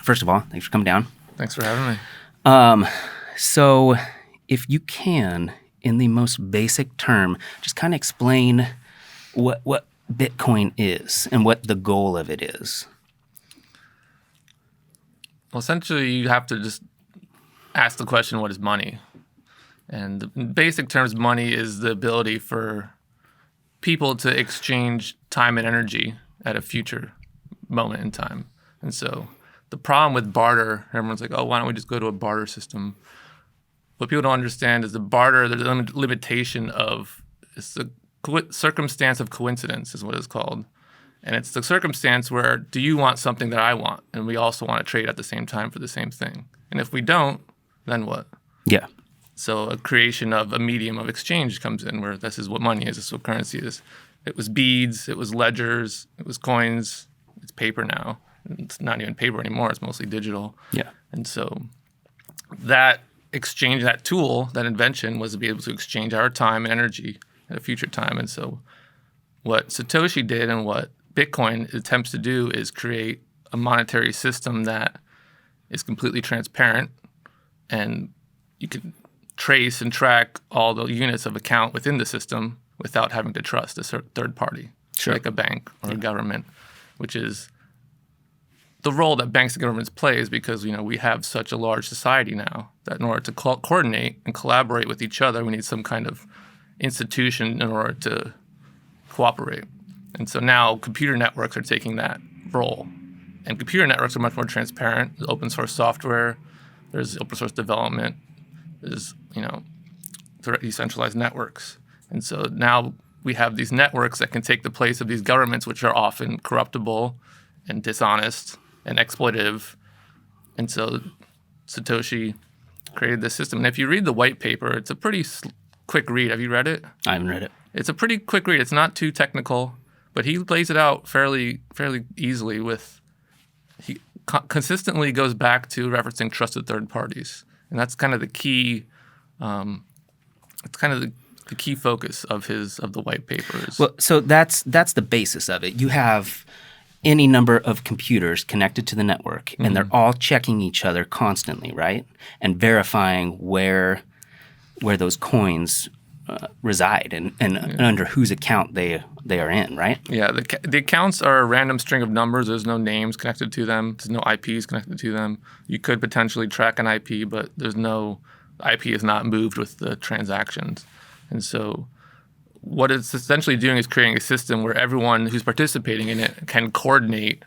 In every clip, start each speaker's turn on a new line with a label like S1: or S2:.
S1: first of all, thanks for coming down.
S2: Thanks for having me.
S1: So if you can, in the most basic term, just kind of explain what Bitcoin is and what the goal of it is.
S2: Well, essentially, you have to just ask the question, what is money? And in basic terms, money is the ability for people to exchange time and energy at a future moment in time. And so the problem with barter, everyone's like, oh, why don't we just go to a barter system? What people don't understand is the barter, there's a limitation of, it's the circumstance of coincidence is what it's called. And it's the circumstance where, do you want something that I want? And we also want to trade at the same time for the same thing. And if we don't, then what?
S1: Yeah.
S2: So a creation of a medium of exchange comes in where this is what money is, this is what currency is. It was beads, it was ledgers, it was coins, it's paper now. It's not even paper anymore, it's mostly digital.
S1: Yeah.
S2: And so that exchange, that tool, that invention was to be able to exchange our time and energy at a future time. And so what Satoshi did and what Bitcoin attempts to do is create a monetary system that is completely transparent, and you can trace and track all the units of account within the system without having to trust a third party,
S1: Sure.
S2: like a bank or a government, which is the role that banks and governments plays because we have such a large society now that in order to coordinate and collaborate with each other, we need some kind of institution in order to cooperate. And so now computer networks are taking that role. And computer networks are much more transparent. There's open source software, there's open source development, there's decentralized networks. And so now we have these networks that can take the place of these governments, which are often corruptible and dishonest and exploitive. And so Satoshi created this system. And if you read the white paper, it's a pretty quick read. Have you read it?
S1: I haven't read it.
S2: It's a pretty quick read. It's not too technical, but he lays it out fairly easily he consistently goes back to referencing trusted third parties. And that's kind of the key, it's kind of the key focus of the white papers.
S1: Well, so that's the basis of it. You have any number of computers connected to the network, and they're all checking each other constantly, right? And verifying where those coins reside and under whose account they are in, right?
S2: Yeah, the accounts are a random string of numbers. There's no names connected to them. There's no IPs connected to them. You could potentially track an IP, but the IP is not moved with the transactions. And so what it's essentially doing is creating a system where everyone who's participating in it can coordinate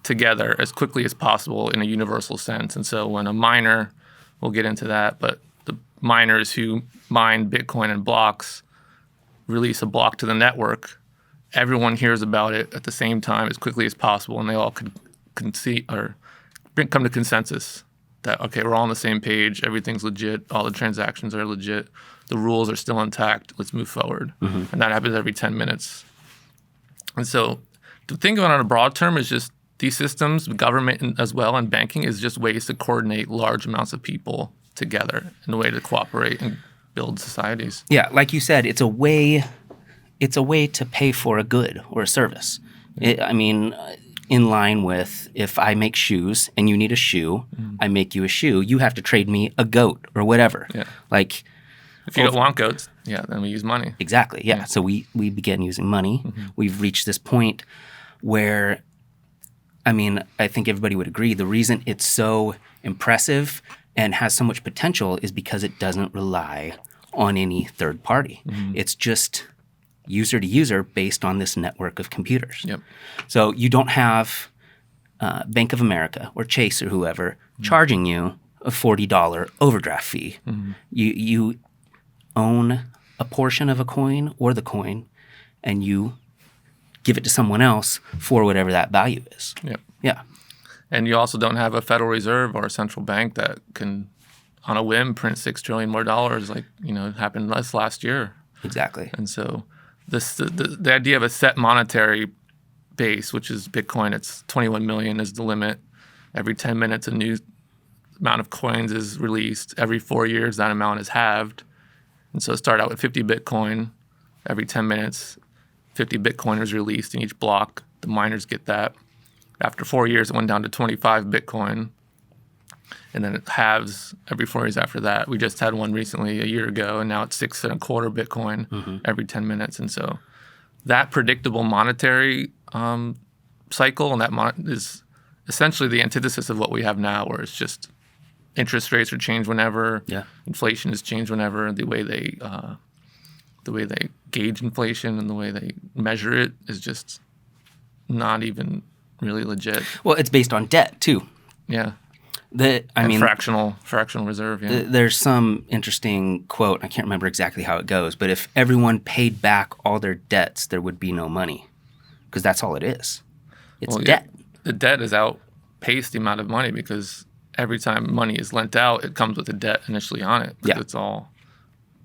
S2: together as quickly as possible in a universal sense. And so when a miner, we'll get into that, but the miners who mine Bitcoin and blocks release a block to the network, everyone hears about it at the same time as quickly as possible, and they all could come to consensus that, okay, we're all on the same page, everything's legit, all the transactions are legit, the rules are still intact, let's move forward. And that happens every 10 minutes. And so to think about it on a broad term is just these systems, government as well, and banking is just ways to coordinate large amounts of people together in a way to cooperate and build societies.
S1: Yeah, like you said, it's a way to pay for a good or a service. In line with if I make shoes and you need a shoe, I make you a shoe. You have to trade me a goat or whatever.
S2: Yeah.
S1: Like,
S2: if you don't want goats, then we use money.
S1: Exactly. Yeah. So we began using money. We've reached this point where, I think everybody would agree, the reason it's so impressive and has so much potential is because it doesn't rely on any third party. It's just user to user based on this network of computers.
S2: Yep.
S1: So you don't have Bank of America or Chase or whoever charging you a $40 overdraft fee. You own a portion of a coin or the coin, and you give it to someone else for whatever that value is.
S2: Yep.
S1: Yeah.
S2: And you also don't have a Federal Reserve or a central bank that can, on a whim, print $6 trillion more dollars, like it happened last year.
S1: Exactly.
S2: And so the idea of a set monetary base, which is Bitcoin, it's 21 million is the limit. Every 10 minutes, a new amount of coins is released. Every 4 years, that amount is halved. And so start out with 50 Bitcoin. Every 10 minutes, 50 Bitcoin is released in each block. The miners get that. After 4 years, it went down to 25 Bitcoin. And then it halves every 4 years after that. We just had one recently a year ago, and now it's 6.25 Bitcoin every 10 minutes. And so that predictable monetary cycle, and that is essentially the antithesis of what we have now, where it's just interest rates are changed whenever, inflation is changed whenever. The way they gauge inflation and the way they measure it is just not even really legit.
S1: Well, it's based on debt too.
S2: Yeah.
S1: I mean,
S2: fractional reserve. Yeah.
S1: There's some interesting quote. I can't remember exactly how it goes, but if everyone paid back all their debts, there would be no money, because that's all it is. It's debt.
S2: Yeah, the debt has outpaced the amount of money, because every time money is lent out, it comes with a debt initially on it. Because it's all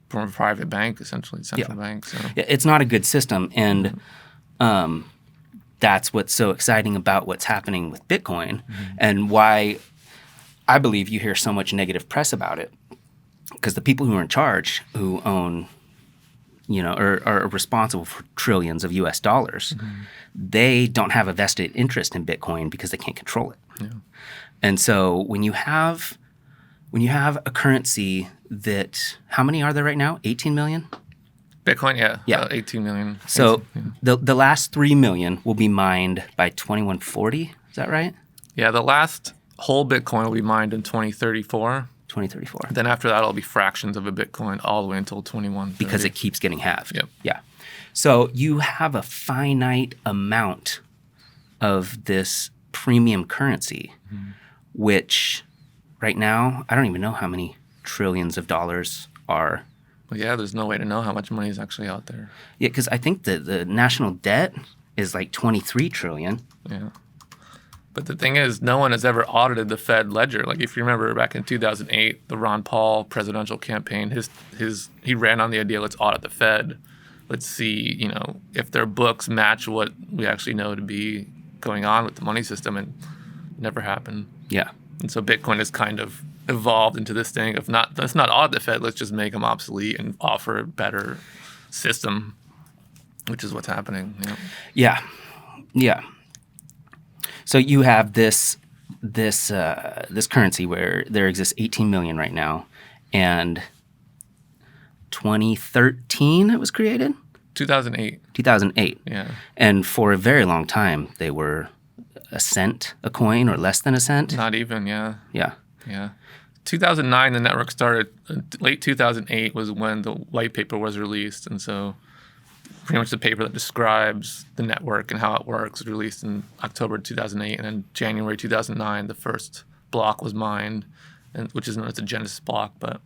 S2: from a private bank, essentially, central bank. So.
S1: Yeah, it's not a good system, and that's what's so exciting about what's happening with Bitcoin, and why I believe you hear so much negative press about it, because the people who are in charge, who own, or are responsible for trillions of US dollars, they don't have a vested interest in Bitcoin because they can't control it. Yeah. And so when you have a currency that, how many are there right now? 18 million?
S2: Bitcoin, yeah. 18 million.
S1: So the last 3 million will be mined by 2140. Is that right?
S2: Yeah, the last whole Bitcoin will be mined in 2034.
S1: 2034.
S2: Then after that, it'll be fractions of a Bitcoin all the way until 2130.
S1: Because it keeps getting halved.
S2: Yep.
S1: Yeah. So you have a finite amount of this premium currency, which right now, I don't even know how many trillions of dollars are.
S2: Well, yeah, there's no way to know how much money is actually out there.
S1: Yeah, because I think the national debt is like 23 trillion.
S2: Yeah. But the thing is, no one has ever audited the Fed ledger. Like, if you remember back in 2008, the Ron Paul presidential campaign, he ran on the idea, let's audit the Fed. Let's see, if their books match what we actually know to be going on with the money system, and it never happened.
S1: Yeah.
S2: And so Bitcoin has kind of evolved into this thing of let's not audit the Fed, let's just make them obsolete and offer a better system, which is what's happening.
S1: Yeah. So you have this currency where there exists 18 million right now, and 2013 it was created?
S2: 2008.
S1: 2008.
S2: Yeah.
S1: And for a very long time, they were a cent a coin, or less than a cent.
S2: Not even, yeah.
S1: Yeah.
S2: Yeah. 2009, the network started. Late 2008 was when the white paper was released, and so pretty much the paper that describes the network and how it works was released in October 2008, and then January 2009, the first block was mined, which is known as the Genesis block. But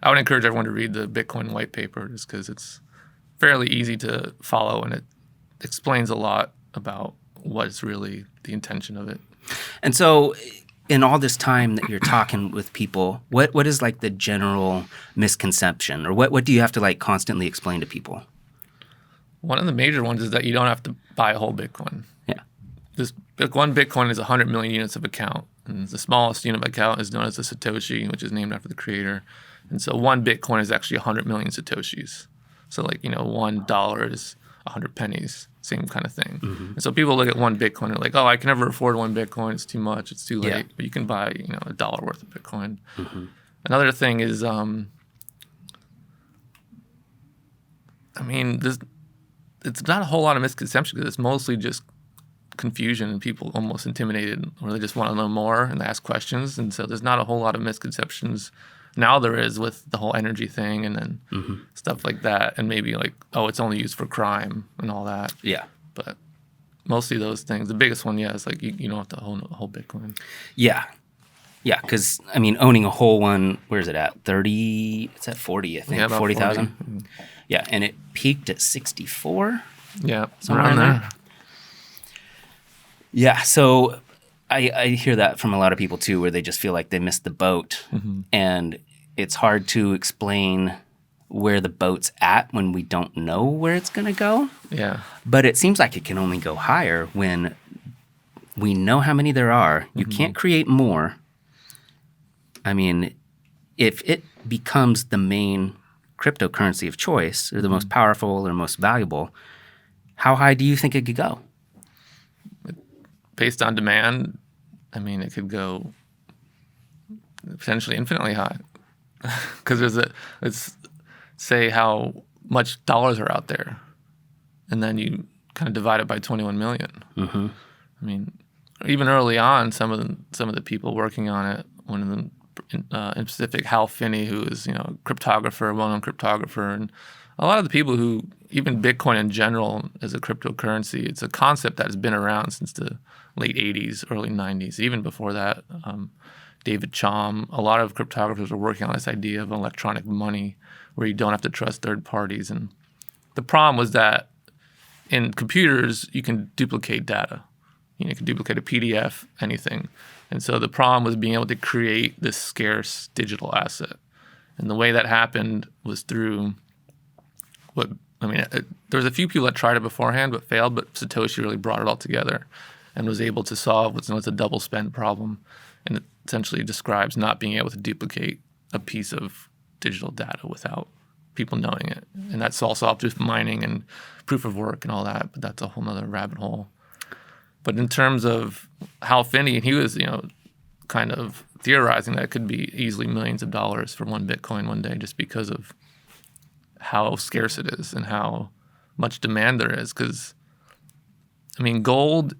S2: I would encourage everyone to read the Bitcoin white paper, just because it's fairly easy to follow, and it explains a lot about what is really the intention of it.
S1: And so in all this time that you're talking with people, what is like the general misconception, or what do you have to like constantly explain to people?
S2: One of the major ones is that you don't have to buy a whole Bitcoin.
S1: Yeah.
S2: This one Bitcoin is 100 million units of account. And the smallest unit of account is known as the Satoshi, which is named after the creator. And so one Bitcoin is actually 100 million Satoshis. So $1 is 100 pennies, same kind of thing. And so people look at one Bitcoin and are like, oh, I can never afford one Bitcoin. It's too much. It's too late.
S1: Yeah.
S2: But you can buy, $1 worth of Bitcoin. Another thing is, it's not a whole lot of misconception, because it's mostly just confusion and people almost intimidated, or they just want to know more and ask questions. And so there's not a whole lot of misconceptions. Now there is, with the whole energy thing and then stuff like that, and maybe like, oh, it's only used for crime and all that.
S1: Yeah.
S2: But mostly those things. The biggest one, is like you don't have to own a whole Bitcoin.
S1: Yeah. Yeah, because, owning a whole one, where's it at? 30, it's at 40, I think,
S2: Yeah, about
S1: 40,000. Yeah, and it peaked at 64.
S2: Yeah,
S1: somewhere around there. Yeah, so I hear that from a lot of people too, where they just feel like they missed the boat, and it's hard to explain where the boat's at when we don't know where it's going to go.
S2: Yeah.
S1: But it seems like it can only go higher when we know how many there are. You can't create more. If it becomes the main cryptocurrency of choice, or the most powerful or most valuable, how high do you think it could go?
S2: based on demand, I mean, it could go potentially infinitely high. Because let's say how much dollars are out there, and then you kind of divide it by 21 million.
S1: Mm-hmm.
S2: I mean, even early on, some of the people working on it, one of them in specific, Hal Finney, who is a cryptographer, well-known cryptographer, and a lot of the people who, even Bitcoin in general as a cryptocurrency, it's a concept that has been around since the late 80s, early 90s, even before that. David Chaum, a lot of cryptographers are working on this idea of electronic money where you don't have to trust third parties. And the problem was that in computers, you can duplicate data. You can duplicate a PDF, anything. And so the problem was being able to create this scarce digital asset. And the way that happened was through there was a few people that tried it beforehand but failed, but Satoshi really brought it all together and was able to solve what's known as a double spend problem. And it essentially describes not being able to duplicate a piece of digital data without people knowing it. And that's all solved through mining and proof of work and all that, but that's a whole nother rabbit hole. But in terms of Hal Finney, he was, kind of theorizing that it could be easily millions of dollars for one Bitcoin one day just because of how scarce it is and how much demand there is. Because, gold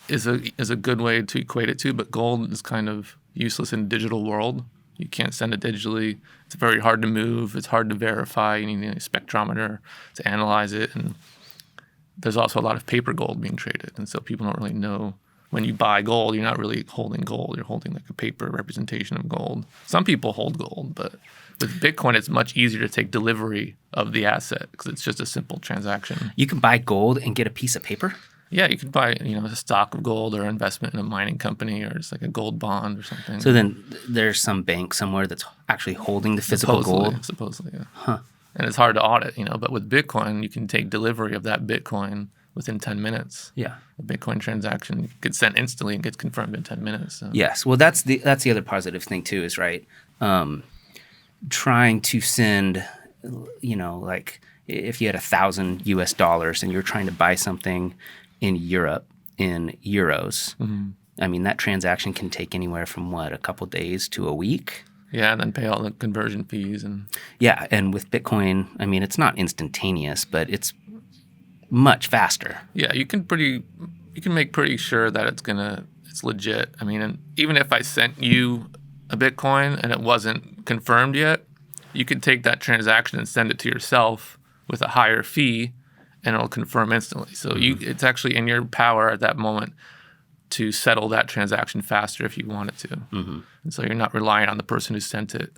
S2: is a good way to equate it to, but gold is kind of useless in a digital world. You can't send it digitally. It's very hard to move. It's hard to verify. You need a spectrometer to analyze it. And there's also a lot of paper gold being traded. And so people don't really know. When you buy gold, you're not really holding gold. You're holding like a paper representation of gold. Some people hold gold, but with Bitcoin, it's much easier to take delivery of the asset because it's just a simple transaction.
S1: You can buy gold and get a piece of paper?
S2: Yeah, you could buy a stock of gold or investment in a mining company or just like a gold bond or something.
S1: So then there's some bank somewhere that's actually holding the physical gold?
S2: Supposedly, yeah.
S1: Huh.
S2: And it's hard to audit, but with Bitcoin, you can take delivery of that Bitcoin within 10 minutes.
S1: Yeah.
S2: A Bitcoin transaction gets sent instantly and gets confirmed in 10 minutes. So.
S1: Yes. Well, that's the other positive thing too is, right, trying to send, like if you had $1,000 and you're trying to buy something in Europe in euros, mm-hmm. That transaction can take anywhere from a couple days to a week.
S2: Yeah, and then pay all the conversion fees.
S1: Yeah, and with Bitcoin, it's not instantaneous, but it's much faster.
S2: Yeah, you can make pretty sure that it's legit. And even if I sent you a Bitcoin and it wasn't confirmed yet, you could take that transaction and send it to yourself with a higher fee, and it'll confirm instantly. So mm-hmm. It's actually in your power at that moment to settle that transaction faster if you wanted to. Mm-hmm. And so you're not relying on the person who sent it.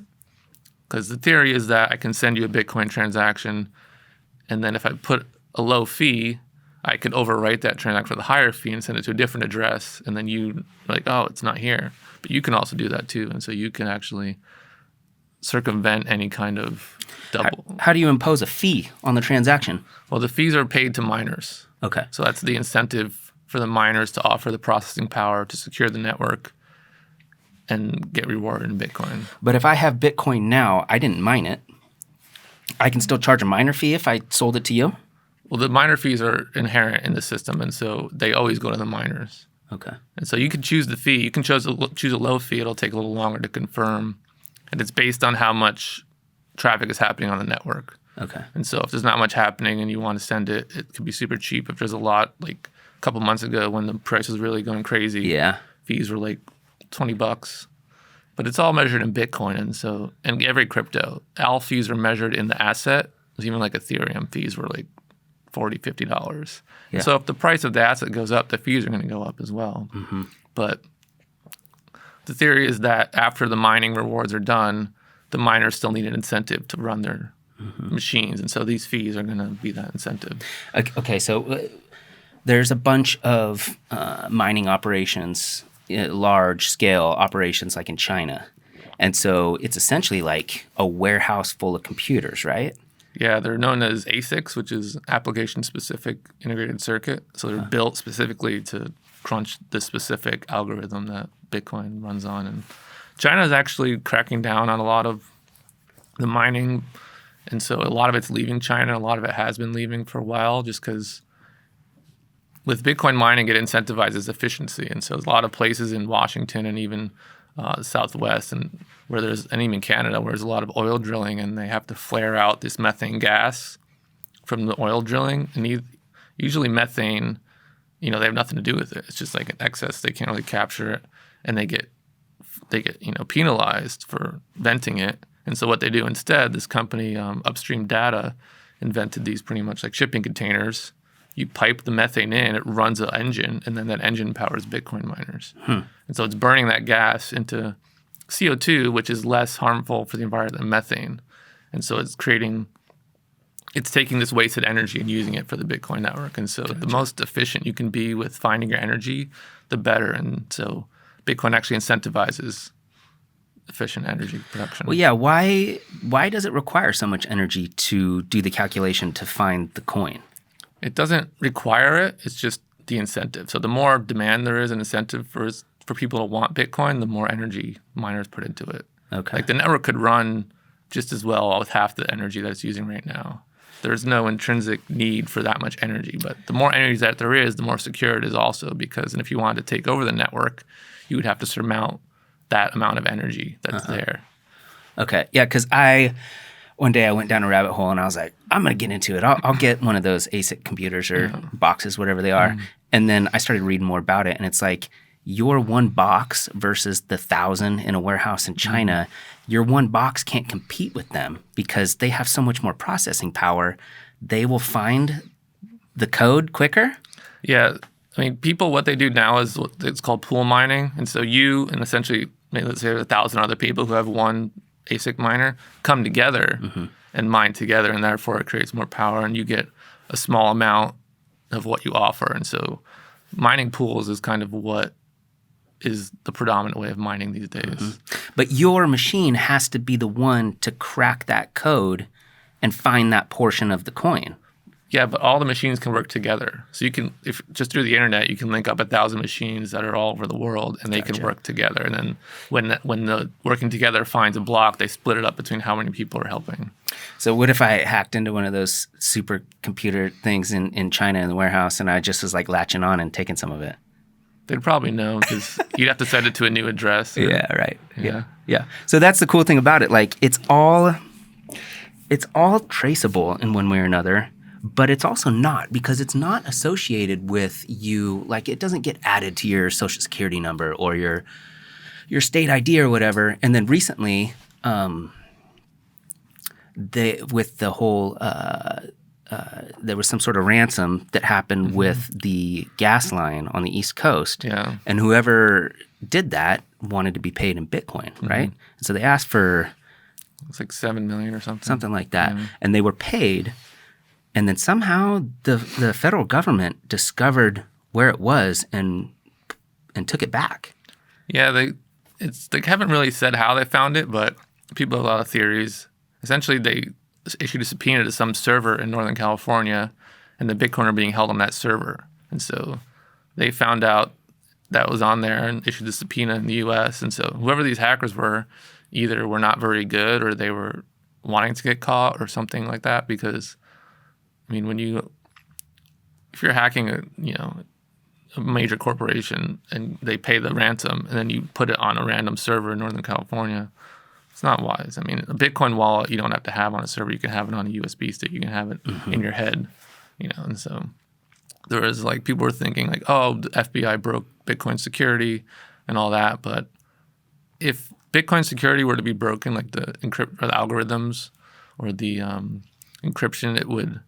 S2: Because the theory is that I can send you a Bitcoin transaction, and then if I put a low fee, I could overwrite that transaction with a higher fee and send it to a different address, and then you like, oh, it's not here. But you can also do that too, and so you can actually circumvent any kind of double.
S1: How do you impose a fee on the transaction?
S2: Well, the fees are paid to miners.
S1: Okay.
S2: So that's the incentive for the miners to offer the processing power to secure the network and get rewarded in Bitcoin.
S1: But if I have Bitcoin now, I didn't mine it, I can still charge a miner fee if I sold it to you?
S2: Well, the miner fees are inherent in the system, and so they always go to the miners.
S1: Okay.
S2: And so you can choose the fee. You can choose a low fee. It'll take a little longer to confirm, and it's based on how much traffic is happening on the network.
S1: Okay.
S2: And so if there's not much happening and you want to send it, it could be super cheap. If there's a lot, like a couple months ago when the price was really going crazy,
S1: yeah,
S2: fees were like $20. But it's all measured in Bitcoin, and every crypto, all fees are measured in the asset. Even like Ethereum fees were like $40, $50.
S1: Yeah.
S2: So if the price of the asset goes up, the fees are going to go up as well.
S1: Mm-hmm.
S2: But the theory is that after the mining rewards are done, the miners still need an incentive to run their mm-hmm. machines. And so these fees are going to be that incentive.
S1: Okay, so there's a bunch of mining operations, large-scale operations like in China. And so it's essentially like a warehouse full of computers, right?
S2: Yeah, they're known as ASICs, which is application-specific integrated circuit. So they're built specifically to crunch the specific algorithm that Bitcoin runs on. And China is actually cracking down on a lot of the mining. And so a lot of it's leaving China. A lot of it has been leaving for a while just because with Bitcoin mining, it incentivizes efficiency. And so there's a lot of places in Washington and even the Southwest and even Canada where there's a lot of oil drilling and they have to flare out this methane gas from the oil drilling. And usually methane, they have nothing to do with it. It's just like an excess. They can't really capture it, and they get penalized for venting it. And so what they do instead, this company, Upstream Data, invented these pretty much like shipping containers. You pipe the methane in, it runs an engine, and then that engine powers Bitcoin miners. And so it's burning that gas into CO2, which is less harmful for the environment than methane. And so it's taking this wasted energy and using it for the Bitcoin network. And so the most efficient you can be with finding your energy, the better. And so Bitcoin actually incentivizes efficient energy production.
S1: Well, yeah. Why does it require so much energy to do the calculation to find the coin?
S2: It doesn't require it. It's just the incentive. So the more demand there is an incentive for people to want Bitcoin, the more energy miners put into it.
S1: Okay.
S2: Like the network could run just as well with half the energy that it's using right now. There's no intrinsic need for that much energy. But the more energy that there is, the more secure it is also because if you wanted to take over the network, you would have to surmount that amount of energy that's there.
S1: Okay. Yeah, because one day I went down a rabbit hole and I was like, I'm going to get into it. I'll get one of those ASIC computers or boxes, whatever they are. And then I started reading more about it. And it's like your one box versus the 1,000 in a warehouse in China, your one box can't compete with them because they have so much more processing power. They will find the code quicker.
S2: Yeah. I mean, people, what they do now is it's called pool mining. And so you and essentially, maybe let's say 1,000 other people who have one ASIC miner come together and mine together, and therefore it creates more power, and you get a small amount of what you offer. And so mining pools is kind of what is the predominant way of mining these days.
S1: But your machine has to be the one to crack that code and find that portion of the coin.
S2: Yeah, but all the machines can work together. So you can, if just through the internet, you can link up 1,000 machines that are all over the world, and they can work together. And then when the working together finds a block, they split it up between how many people are helping.
S1: So what if I hacked into one of those supercomputer things in China in the warehouse, and I just was like latching on and taking some of it?
S2: They'd probably know because you'd have to send it to a new address.
S1: Yeah, right. Yeah. So that's the cool thing about it. Like it's all traceable in one way or another. But it's also not because it's not associated with you. Like it doesn't get added to your social security number or your state ID or whatever. And then recently, with the whole, there was some sort of ransom that happened with the gas line on the East Coast.
S2: Yeah.
S1: And whoever did that wanted to be paid in Bitcoin, right? And so they asked for
S2: it's like $7 million or something.
S1: Something like that. Yeah. And they were paid. And then somehow the federal government discovered where it was and took it back.
S2: Yeah, they haven't really said how they found it, but people have a lot of theories. Essentially, they issued a subpoena to some server in Northern California, and the Bitcoin are being held on that server. And so they found out that was on there and issued the subpoena in the U.S. And so whoever these hackers were, either were not very good or they were wanting to get caught or something like that because I mean, if you're hacking a major corporation and they pay the ransom and then you put it on a random server in Northern California, it's not wise. I mean, a Bitcoin wallet you don't have to have on a server. You can have it on a USB stick. You can have it in your head, And so there was like people were thinking like, oh, the FBI broke Bitcoin security and all that. But if Bitcoin security were to be broken, like the algorithms or the encryption, it would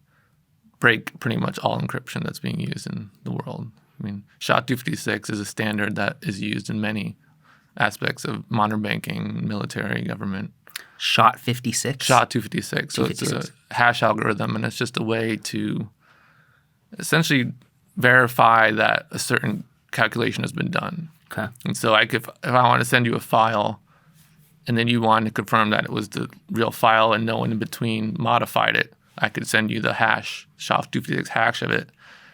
S2: break pretty much all encryption that's being used in the world. I mean, SHA-256 is a standard that is used in many aspects of modern banking, military, government.
S1: SHA-256?
S2: SHA-256. So it's a hash algorithm, and it's just a way to essentially verify that a certain calculation has been done.
S1: Okay. And
S2: so if I want to send you a file and then you want to confirm that it was the real file and no one in between modified it, I could send you the hash, SHA-256 hash of it,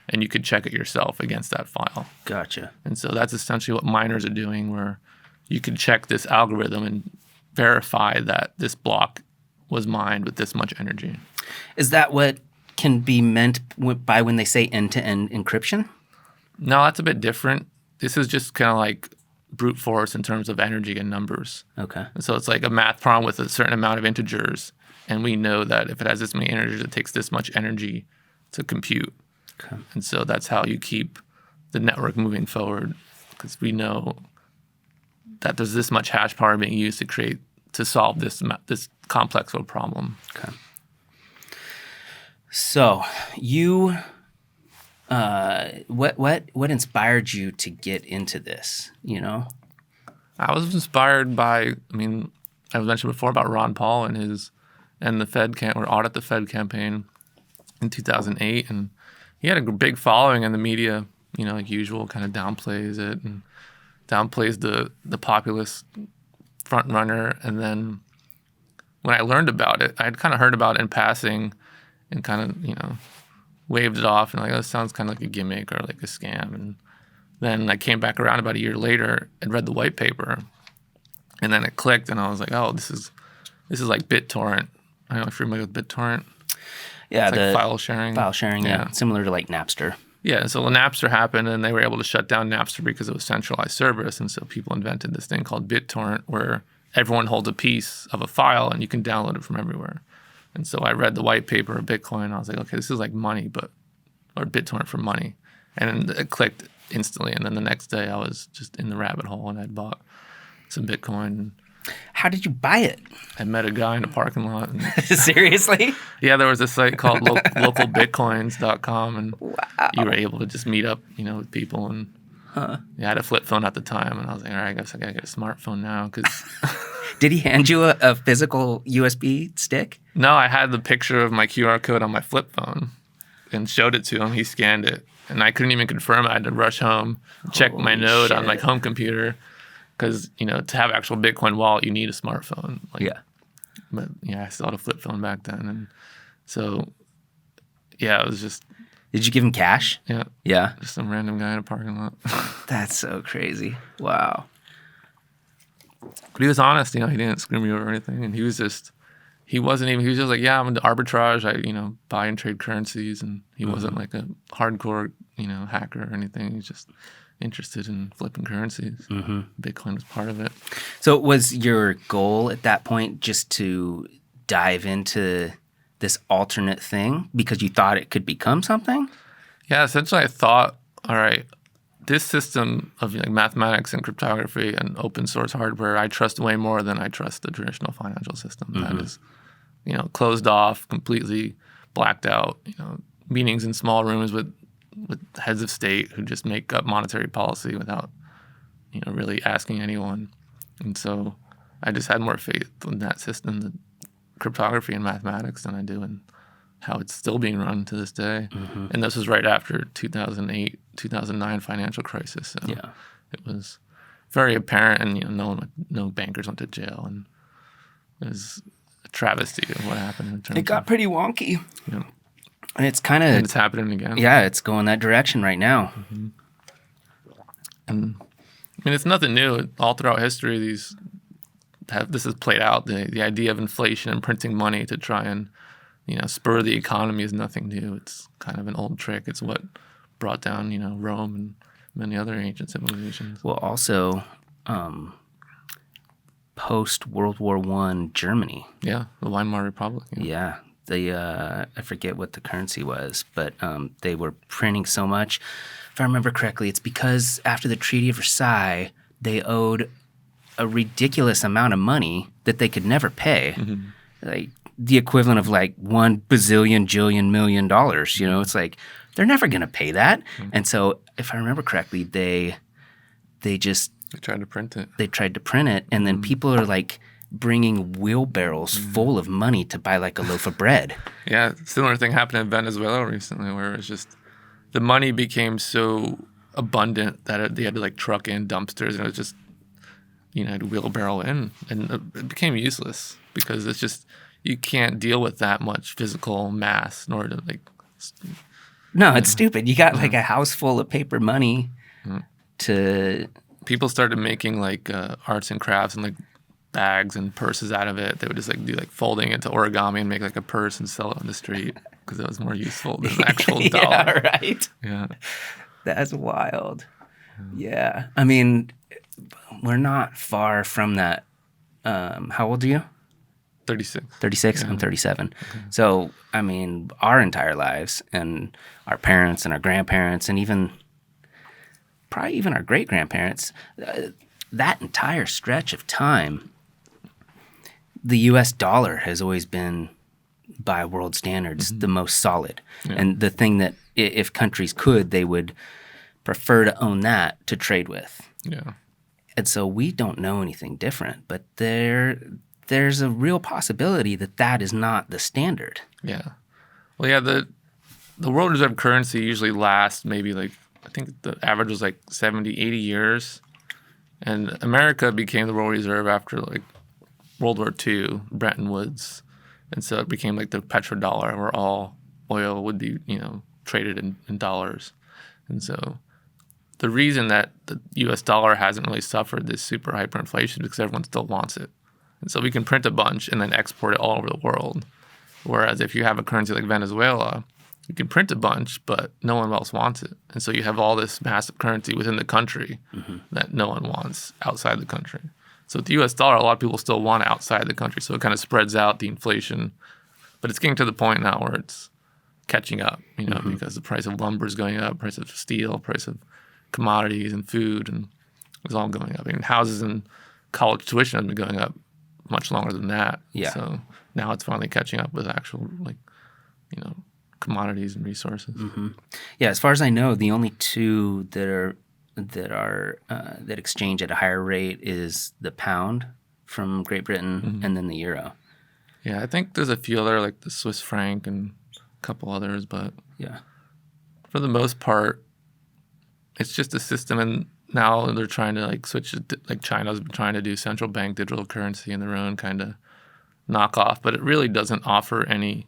S2: and you could check it yourself against that file.
S1: Gotcha.
S2: And so that's essentially what miners are doing, where you can check this algorithm and verify that this block was mined with this much energy.
S1: Is that what can be meant by when they say end-to-end encryption?
S2: No, that's a bit different. This is just kind of like brute force in terms of energy and numbers.
S1: Okay.
S2: And so it's like a math problem with a certain amount of integers, and we know that if it has this many integers, it takes this much energy to compute.
S1: Okay.
S2: And so that's how you keep the network moving forward, because we know that there's this much hash power being used to solve this complex little problem.
S1: Okay. So you, what inspired you to get into this? You know,
S2: I was inspired by, I mean, I mentioned before about Ron Paul and the Fed or Audit the Fed campaign in 2008, and he had a big following in the media. You know, like usual, kind of downplays it and downplays the populist front runner. And then when I learned about it, I had kind of heard about it in passing and kind of, you know, waved it off and like, oh, this sounds kind of like a gimmick or like a scam. And then I came back around about a year later and read the white paper, and then it clicked, and I was like, oh, this is like BitTorrent. I don't know if you're familiar with BitTorrent.
S1: Yeah,
S2: it's like file sharing.
S1: File sharing, yeah. Similar to like Napster.
S2: Yeah, so when Napster happened, and they were able to shut down Napster because it was centralized service, and so people invented this thing called BitTorrent, where everyone holds a piece of a file, and you can download it from everywhere. And so I read the white paper of Bitcoin, and I was like, okay, this is like money, or BitTorrent for money. And it clicked instantly, and then the next day I was just in the rabbit hole, and I'd bought some Bitcoin.
S1: How did you buy it?
S2: I met a guy in a parking lot. And
S1: Seriously?
S2: Yeah, there was a site called localbitcoins.com, and you were able to just meet up, you know, with people. And yeah, I had a flip phone at the time, and I was like, all right, I guess I gotta get a smartphone now. Cause
S1: Did he hand you a physical USB stick?
S2: No, I had the picture of my QR code on my flip phone and showed it to him. He scanned it, and I couldn't even confirm it. I had to rush home, check my node on my home computer. Because, you know, to have actual Bitcoin wallet, you need a smartphone. Like,
S1: yeah.
S2: But, yeah, I still had a flip phone back then. And so, yeah, it was just...
S1: Did you give him cash?
S2: Yeah.
S1: Yeah?
S2: Just some random guy in a parking lot.
S1: That's so crazy. Wow.
S2: But he was honest, you know, he didn't screw me over or anything. And he was just... He was just like, yeah, I'm into arbitrage. I, you know, buy and trade currencies. And he wasn't like a hardcore, you know, hacker or anything. He was just... interested in flipping currencies. Bitcoin was part of it.
S1: So was your goal at that point just to dive into this alternate thing because you thought it could become something?
S2: Yeah, essentially I thought, all right, this system of like mathematics and cryptography and open source hardware, I trust way more than I trust the traditional financial system. That is, you know, closed off, completely blacked out, you know, meetings in small rooms with heads of state who just make up monetary policy without, you know, really asking anyone. And so I just had more faith in that system, the cryptography and mathematics, than I do in how it's still being run to this day. And this was right after 2008, 2009 financial crisis. So
S1: yeah.
S2: It was very apparent, and, you know, no bankers went to jail, and it was a travesty of what happened. In terms
S1: it got pretty wonky.
S2: Yeah.
S1: And it's kind of...
S2: And it's happening again.
S1: Yeah, it's going that direction right now.
S2: And I mean, it's nothing new. All throughout history, this has played out. The idea of inflation and printing money to try and, you know, spur the economy is nothing new. It's kind of an old trick. It's what brought down, you know, Rome and many other ancient civilizations.
S1: Well, also, post-World War I Germany.
S2: Yeah, the Weimar Republic.
S1: Yeah. I forget what the currency was, but they were printing so much. If I remember correctly, it's because after the Treaty of Versailles, they owed a ridiculous amount of money that they could never pay. Like the equivalent of like $1 bazillion, jillion, $1 million. You know, it's like they're never going to pay that. And so, if I remember correctly, they
S2: tried to print it.
S1: They tried to print it, and then people are like bringing wheelbarrows full of money to buy like a loaf of bread.
S2: Yeah, similar thing happened in Venezuela recently, where it's just the money became so abundant that they had to like truck in dumpsters, and it was just, you know, wheelbarrow in, and it became useless because it's just, you can't deal with that much physical mass in order to like.
S1: No, it's stupid. You got like a house full of paper money to.
S2: People started making like arts and crafts and like bags and purses out of it. They would just like do like folding into origami and make like a purse and sell it on the street because it was more useful than an actual dollar.
S1: Yeah, right.
S2: Yeah.
S1: That's wild. Yeah. I mean, we're not far from that. How old are you?
S2: 36.
S1: 36? Yeah. I'm 37. Okay. So, I mean, our entire lives and our parents and our grandparents and probably even our great-grandparents, that entire stretch of time, the U.S. dollar has always been, by world standards, the most solid. Yeah. And the thing that if countries could, they would prefer to own that to trade with.
S2: Yeah.
S1: And so we don't know anything different, but there's a real possibility that is not the standard.
S2: Yeah. Well, yeah, the world reserve currency usually lasts maybe like, I think the average was like 70, 80 years. And America became the world reserve after like World War II, Bretton Woods. And so it became like the petrodollar, where all oil would be, traded in dollars. And so the reason that the U.S. dollar hasn't really suffered this super hyperinflation is because everyone still wants it. And so we can print a bunch and then export it all over the world. Whereas if you have a currency like Venezuela, you can print a bunch, but no one else wants it. And so you have all this massive currency within the country that no one wants outside the country. So with the U.S. dollar, a lot of people still want it outside the country. So it kind of spreads out the inflation. But it's getting to the point now where it's catching up, because the price of lumber is going up, price of steel, price of commodities and food, and it's all going up. I mean, houses and college tuition have been going up much longer than that.
S1: Yeah.
S2: So now it's finally catching up with actual, commodities and resources.
S1: Mm-hmm. Yeah, as far as I know, the only two that exchange at a higher rate is the pound from Great Britain and then the euro.
S2: Yeah, I think there's a few other, like the Swiss franc and a couple others, but
S1: yeah,
S2: for the most part, it's just a system. And now they're trying to switch it, like China's been trying to do central bank digital currency in their own kind of knockoff, but it really doesn't offer any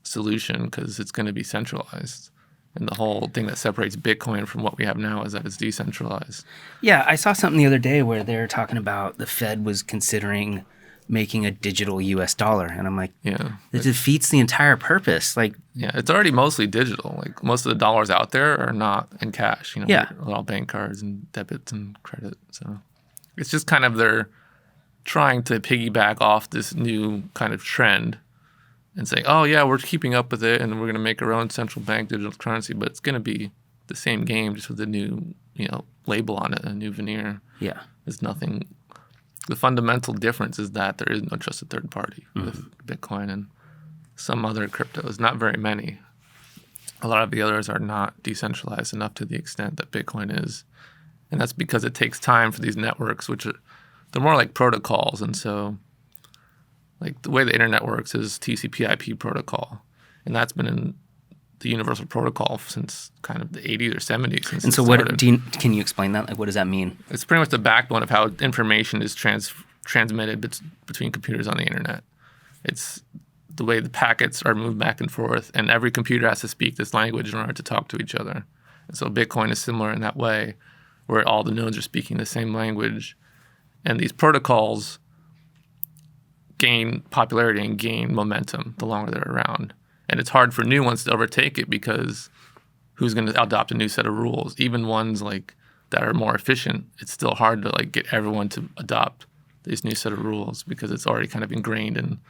S2: solution because it's going to be centralized. And the whole thing that separates Bitcoin from what we have now is that it's decentralized.
S1: Yeah, I saw something the other day where they're talking about the Fed was considering making a digital U.S. dollar. And I'm like,
S2: yeah,
S1: it defeats the entire purpose.
S2: Yeah, it's already mostly digital. Like most of the dollars out there are not in cash.
S1: Yeah.
S2: They're all bank cards and debits and credit. So it's just kind of they're trying to piggyback off this new kind of trend and say, oh, yeah, we're keeping up with it and we're going to make our own central bank digital currency, but it's going to be the same game just with a new, label on it, a new veneer.
S1: Yeah.
S2: There's nothing. The fundamental difference is that there is no trusted third party with Bitcoin and some other cryptos, not very many. A lot of the others are not decentralized enough to the extent that Bitcoin is. And that's because it takes time for these networks, they're more like protocols. And so the way the internet works is TCP/IP protocol. And that's been in the universal protocol since kind of the 80s or 70s.
S1: And so can you explain that? What does that mean?
S2: It's pretty much the backbone of how information is transmitted between computers on the internet. It's the way the packets are moved back and forth, and every computer has to speak this language in order to talk to each other. And so Bitcoin is similar in that way, where all the nodes are speaking the same language. And these protocols gain popularity and gain momentum the longer they're around. And it's hard for new ones to overtake it because who's going to adopt a new set of rules? Even ones that are more efficient, it's still hard to get everyone to adopt this new set of rules because it's already kind of ingrained in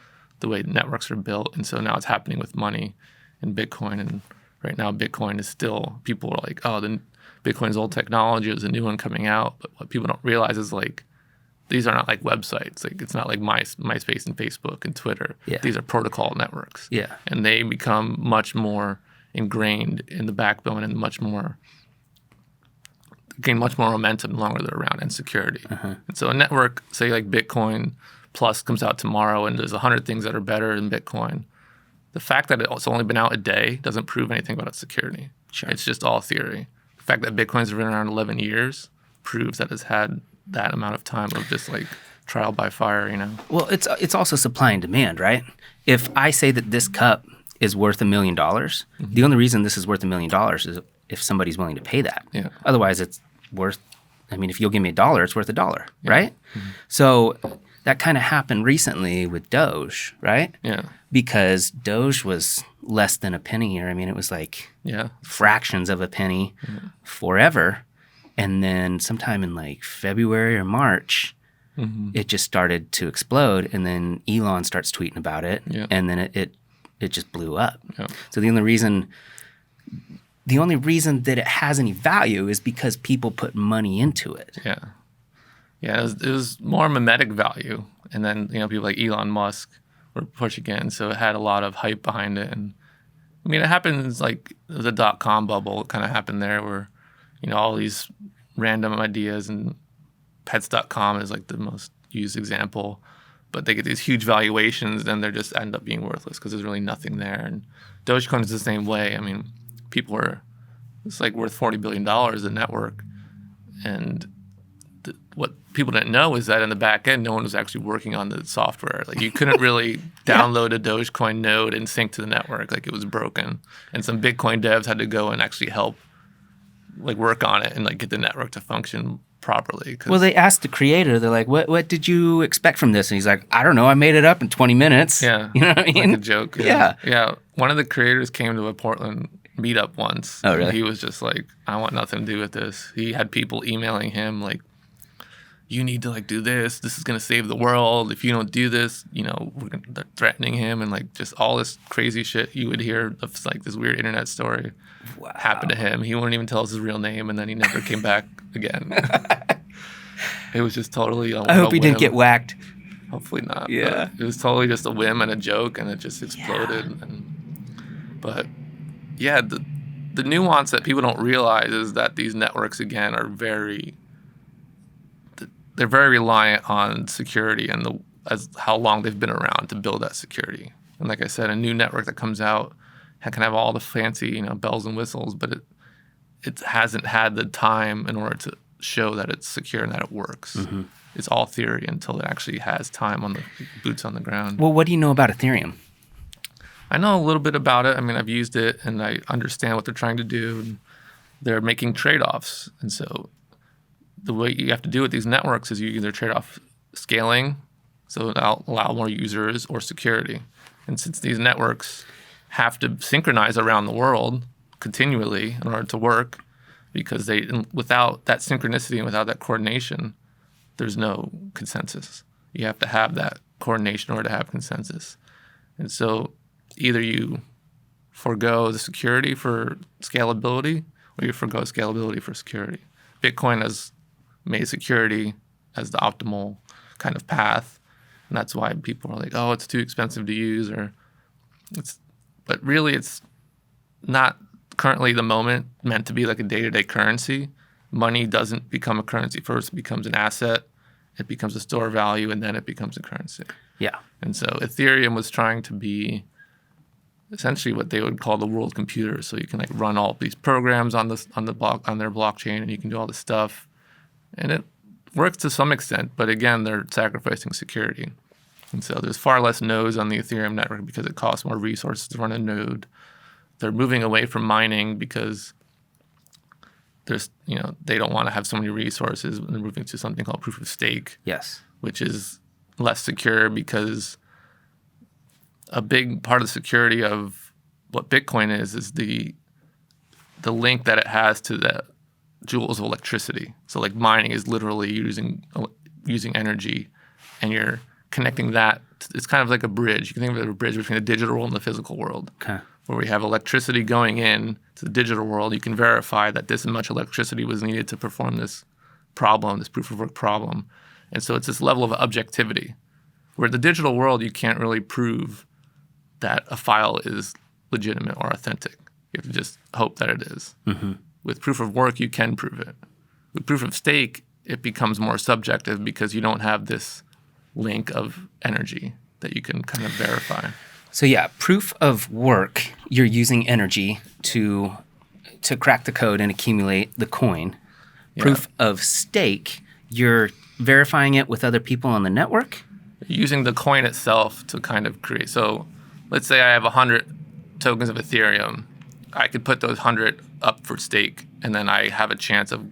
S2: the way networks are built. And so now it's happening with money and Bitcoin. And right now Bitcoin is still, people are like, oh, then Bitcoin's old technology, there's a new one coming out. But what people don't realize is these are not like websites. It's not like MySpace and Facebook and Twitter.
S1: Yeah.
S2: These are protocol networks.
S1: Yeah.
S2: And they become much more ingrained in the backbone and gain much more momentum the longer they're around and security. And so a network, say like Bitcoin Plus comes out tomorrow and there's 100 things that are better than Bitcoin. The fact that it's only been out a day doesn't prove anything about its security.
S1: Sure.
S2: It's just all theory. The fact that Bitcoin's been around 11 years proves that it's had that amount of time of just trial by fire,
S1: Well, it's also supply and demand, right? If I say that this cup is worth $1 million, the only reason this is worth $1 million is if somebody's willing to pay that.
S2: Yeah.
S1: Otherwise, it's worth. I mean, if you'll give me $1, it's worth $1, right? So that kind of happened recently with Doge, right?
S2: Yeah.
S1: Because Doge was less than a penny here. I mean, it was like fractions of a penny forever. And then sometime in like February or March, it just started to explode. And then Elon starts tweeting about it.
S2: Yeah.
S1: And then it just blew up.
S2: Yeah.
S1: So the only reason that it has any value is because people put money into it.
S2: Yeah. Yeah, it was more mimetic value. And then, people like Elon Musk were pushing it. And so it had a lot of hype behind it. And I mean, it happens like the .com bubble kind of happened there where, all these random ideas, and pets.com is like the most used example, but they get these huge valuations and they just end up being worthless because there's really nothing there. And Dogecoin is the same way. I mean, it's like worth $40 billion, the network. And what people didn't know is that in the back end, no one was actually working on the software. Like you couldn't really download a Dogecoin node and sync to the network. Like it was broken. And some Bitcoin devs had to go and actually help like work on it and like get the network to function properly.
S1: Well, they asked the creator, they're like, what did you expect from this? And he's like, I don't know. I made it up in 20 minutes.
S2: Yeah.
S1: You know what I mean?
S2: Like a joke.
S1: Yeah.
S2: Yeah. One of the creators came to a Portland meetup once.
S1: Oh, really?
S2: And he was just like, I want nothing to do with this. He had people emailing him like, you need to like do this. This is going to save the world. If you don't do this, they're threatening him and like just all this crazy shit you would hear of like this weird internet story happened to him. He wouldn't even tell us his real name, and then he never came back again. It was just totally
S1: I hope he didn't get whacked.
S2: Hopefully not.
S1: Yeah.
S2: It was totally just a whim and a joke, and it just exploded.
S1: Yeah.
S2: But yeah, the nuance that people don't realize is that these networks, again, are they're very reliant on security and as how long they've been around to build that security. And like I said, a new network that comes out can have all the fancy, bells and whistles, but it hasn't had the time in order to show that it's secure and that it works. Mm-hmm. It's all theory until it actually has time on the boots on the ground.
S1: Well, what do you know about Ethereum?
S2: I know a little bit about it. I mean, I've used it and I understand what they're trying to do. And they're making trade-offs. And so the way you have to do with these networks is you either trade off scaling, so it'll allow more users, or security. And since these networks have to synchronize around the world continually in order to work, because without that synchronicity and without that coordination, there's no consensus. You have to have that coordination in order to have consensus. And so either you forego the security for scalability, or you forego scalability for security. Bitcoin has made security as the optimal kind of path. And that's why people are like, oh, it's too expensive to use, but really it's not currently the moment meant to be like a day-to-day currency. Money doesn't become a currency first. It becomes an asset. It becomes a store of value, and then it becomes a currency.
S1: Yeah.
S2: And so Ethereum was trying to be essentially what they would call the world computer. So you can like run all these programs on their blockchain, and you can do all this stuff. And it works to some extent, but again, they're sacrificing security. And so there's far less nodes on the Ethereum network because it costs more resources to run a node. They're moving away from mining because they don't want to have so many resources. They're moving to something called proof of stake.
S1: Yes.
S2: Which is less secure because a big part of the security of what Bitcoin is the link that it has to the joules of electricity. So like mining is literally using energy, and you're connecting that. It's kind of like a bridge. You can think of it as a bridge between the digital world and the physical world.
S1: Okay.
S2: Where we have electricity going in to the digital world, you can verify that this much electricity was needed to perform this problem, this proof of work problem. And so it's this level of objectivity. Where in the digital world, you can't really prove that a file is legitimate or authentic. You have to just hope that it is. Mm-hmm. With proof of work, you can prove it. With proof of stake, it becomes more subjective because you don't have this link of energy that you can kind of verify.
S1: So yeah, proof of work, you're using energy to crack the code and accumulate the coin. Yeah. Proof of stake, you're verifying it with other people on the network?
S2: Using the coin itself to kind of create. So let's say I have 100 tokens of Ethereum. I could put those 100 up for stake, and then I have a chance of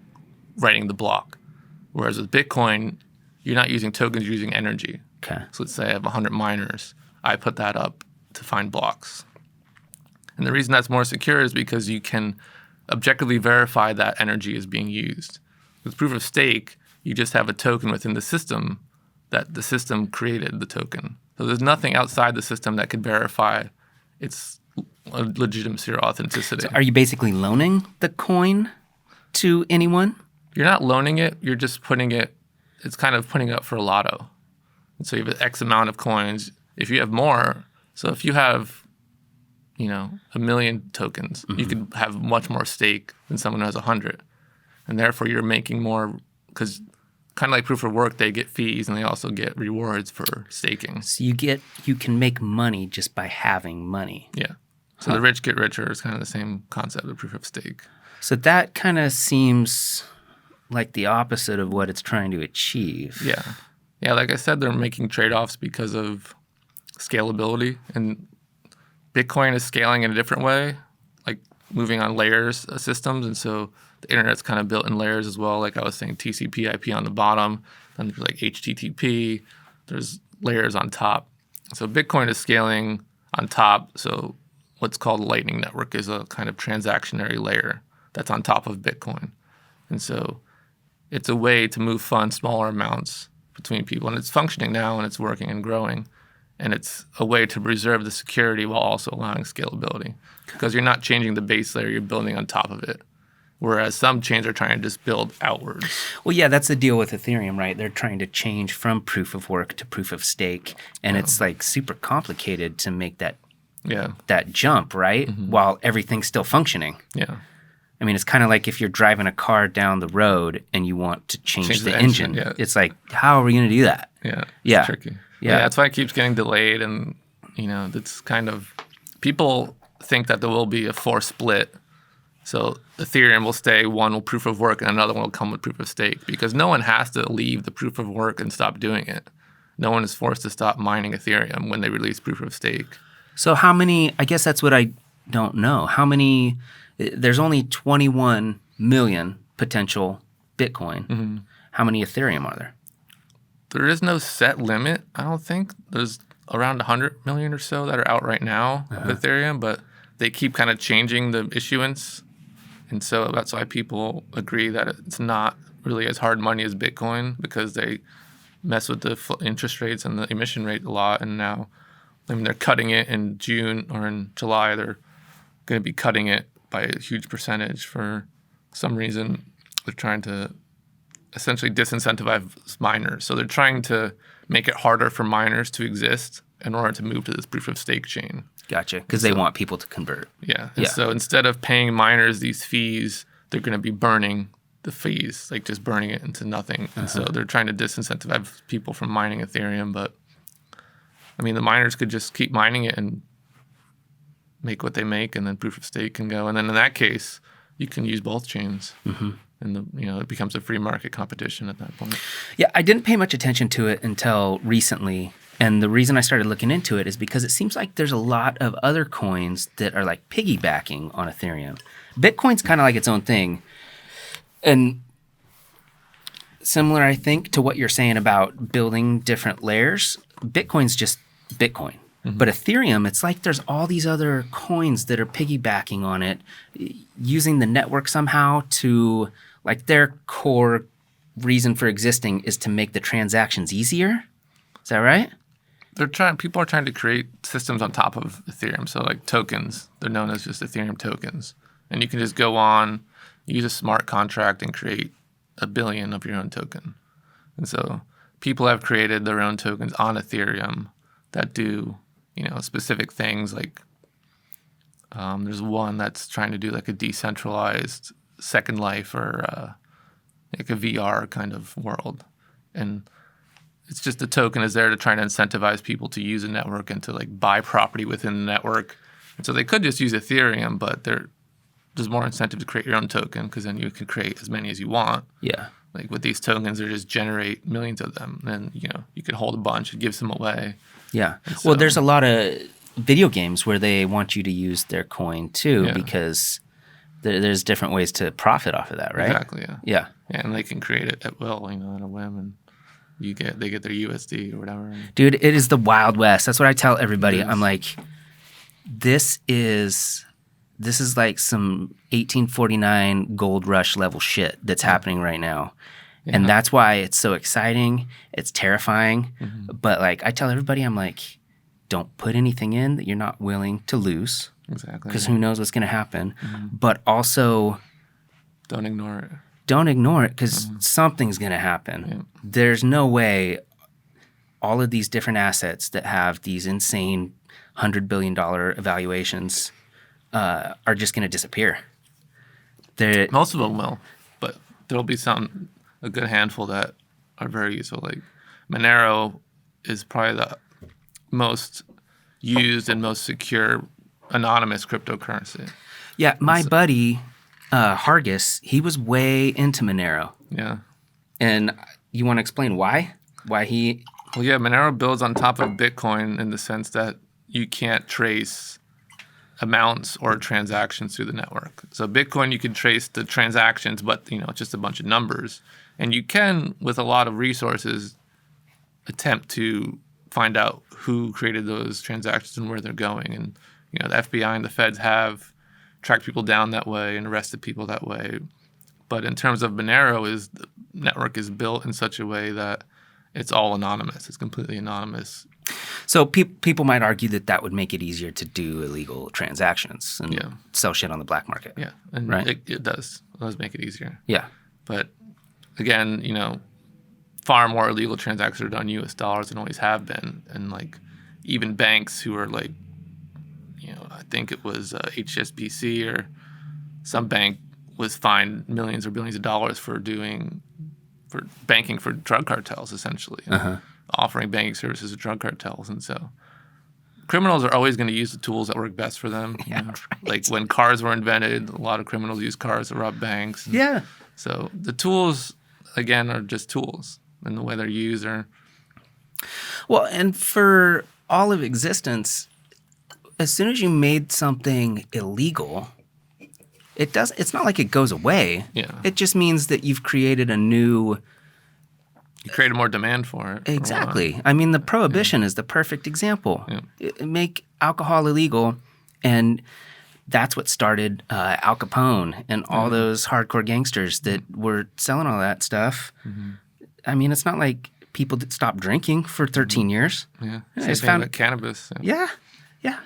S2: writing the block. Whereas with Bitcoin, you're not using tokens, you're using energy.
S1: Okay.
S2: So let's say I have 100 miners. I put that up to find blocks. And the reason that's more secure is because you can objectively verify that energy is being used. With proof of stake, you just have a token within the system that the system created the token. So there's nothing outside the system that could verify its legitimacy or authenticity.
S1: So are you basically loaning the coin to anyone?
S2: You're not loaning it, you're just putting it, it's kind of putting it up for a lotto. And so you have X amount of coins. If you have more, so if you have, 1 million tokens, you could have much more stake than someone who has 100. And therefore you're making more, because kind of like proof of work, they get fees and they also get rewards for staking.
S1: So you can make money just by having money.
S2: Yeah. So the rich get richer is kind of the same concept of proof of stake.
S1: So that kind of seems like the opposite of what it's trying to achieve.
S2: Yeah. Yeah, like I said, they're making trade-offs because of scalability. And Bitcoin is scaling in a different way, like moving on layers of systems. And so the internet's kind of built in layers as well. Like I was saying, TCP, IP on the bottom. Then there's like HTTP. There's layers on top. So Bitcoin is scaling on top. So what's called a Lightning Network is a kind of transactionary layer that's on top of Bitcoin. And so it's a way to move funds, smaller amounts between people. And it's functioning now and it's working and growing. And it's a way to preserve the security while also allowing scalability. Because you're not changing the base layer, you're building on top of it. Whereas some chains are trying to just build outwards.
S1: Well, yeah, that's the deal with Ethereum, right? They're trying to change from proof of work to proof of stake. And it's like super complicated to make that jump, right? While everything's still functioning.
S2: Yeah.
S1: I mean, it's kind of like if you're driving a car down the road and you want to change the engine.
S2: Yeah.
S1: It's like, how are we going to do that?
S2: Yeah.
S1: Yeah.
S2: It's tricky.
S1: Yeah.
S2: That's why it keeps getting delayed. And, it's kind of, people think that there will be a forced split. So Ethereum will stay, one will proof of work and another one will come with proof of stake because no one has to leave the proof of work and stop doing it. No one is forced to stop mining Ethereum when they release proof of stake.
S1: So how many, I guess that's what I don't know. How many, there's only 21 million potential Bitcoin. How many Ethereum are there?
S2: There is no set limit, I don't think. There's around 100 million or so that are out right now of Ethereum, but they keep kind of changing the issuance. And so that's why people agree that it's not really as hard money as Bitcoin because they mess with the interest rates and the emission rate a lot. And now, they're cutting it in June or in July. They're going to be cutting it by a huge percentage for some reason. They're trying to essentially disincentivize miners. So they're trying to make it harder for miners to exist in order to move to this proof of stake chain.
S1: Gotcha, because they want people to convert.
S2: Yeah. And so instead of paying miners these fees, they're going to be burning the fees, like just burning it into nothing. And so they're trying to disincentivize people from mining Ethereum. But, the miners could just keep mining it and make what they make, and then proof of stake can go. And then in that case, you can use both chains. And it becomes a free market competition at that point.
S1: Yeah, I didn't pay much attention to it until recently. And the reason I started looking into it is because it seems like there's a lot of other coins that are like piggybacking on Ethereum. Bitcoin's kind of like its own thing. And similar, I think, to what you're saying about building different layers, Bitcoin's just Bitcoin. But Ethereum, it's like there's all these other coins that are piggybacking on it, using the network somehow to, like, their core reason for existing is to make the transactions easier. Is that right?
S2: People are trying to create systems on top of Ethereum. So like tokens, they're known as just Ethereum tokens. And you can just go on, use a smart contract and create 1 billion of your own token. And so people have created their own tokens on Ethereum that do, specific things. Like there's one that's trying to do like a decentralized Second Life or like a VR kind of world. And it's just the token is there to try to incentivize people to use a network and to like buy property within the network. And so they could just use Ethereum, but there's more incentive to create your own token because then you can create as many as you want.
S1: Yeah.
S2: Like with these tokens, they just generate millions of them. And then, you can hold a bunch and give some away.
S1: Yeah. Well, there's a lot of video games where they want you to use their coin too because there's different ways to profit off of that, right?
S2: Exactly, yeah.
S1: Yeah.
S2: Yeah, and they can create it at will, at a whim. And they get their USD or whatever.
S1: Dude, it is the Wild West. That's what I tell everybody. I'm like, this is like some 1849 gold rush level shit that's happening right now. Yeah. And that's why it's so exciting. It's terrifying. But like I tell everybody, I'm like, don't put anything in that you're not willing to lose.
S2: Exactly.
S1: Because who knows what's going to happen. But also,
S2: don't ignore it.
S1: Don't ignore it because something's going to happen. Yeah. There's no way all of these different assets that have these insane $100 billion evaluations are just going to disappear.
S2: Most of them will, but there'll be a good handful that are very useful. Like Monero is probably the most used and most secure anonymous cryptocurrency.
S1: Yeah, my buddy Hargis, he was way into Monero.
S2: Yeah.
S1: And you want to explain why? Why he...
S2: Well, yeah, Monero builds on top of Bitcoin in the sense that you can't trace amounts or transactions through the network. So Bitcoin, you can trace the transactions, but it's just a bunch of numbers. And you can, with a lot of resources, attempt to find out who created those transactions and where they're going. And the FBI and the feds have tracked people down that way and arrested people that way. But in terms of Monero, the network is built in such a way that it's all anonymous. It's completely anonymous.
S1: So people might argue that would make it easier to do illegal transactions and sell shit on the black market.
S2: Yeah, and
S1: right?
S2: It does. It does make it easier.
S1: Yeah.
S2: But again, far more illegal transactions are done in U.S. dollars and always have been. And like even banks who are like, I think it was HSBC or some bank was fined millions or billions of dollars for banking for drug cartels, essentially, offering banking services to drug cartels. And so criminals are always going to use the tools that work best for them.
S1: Yeah, right.
S2: Like when cars were invented, a lot of criminals used cars to rob banks.
S1: Yeah.
S2: So the tools, again, are just tools, and the way they're used are...
S1: Well, and for all of existence, as soon as you made something illegal... It's not like it goes away.
S2: Yeah.
S1: It just means that you've created a new...
S2: You created more demand for it.
S1: Exactly. I mean, the prohibition is the perfect example. Yeah. Make alcohol illegal, and that's what started Al Capone and all those hardcore gangsters that were selling all that stuff. I mean, it's not like people stopped drinking for 13 years.
S2: Yeah. Same thing with cannabis.
S1: Yeah.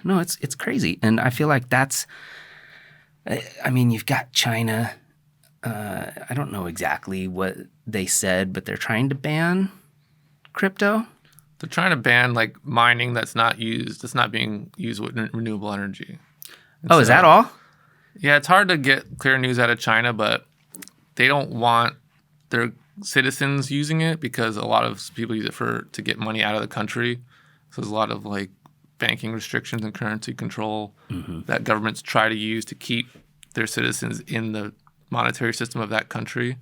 S1: No, it's crazy. And I feel like that's... I mean, you've got China. I don't know exactly what they said, but they're trying to ban crypto.
S2: They're trying to ban like mining that's not being used with renewable energy.
S1: And is that all?
S2: Yeah, it's hard to get clear news out of China, but they don't want their citizens using it because a lot of people use it to get money out of the country. So there's a lot of like banking restrictions and currency control that governments try to use to keep their citizens in the monetary system of that country.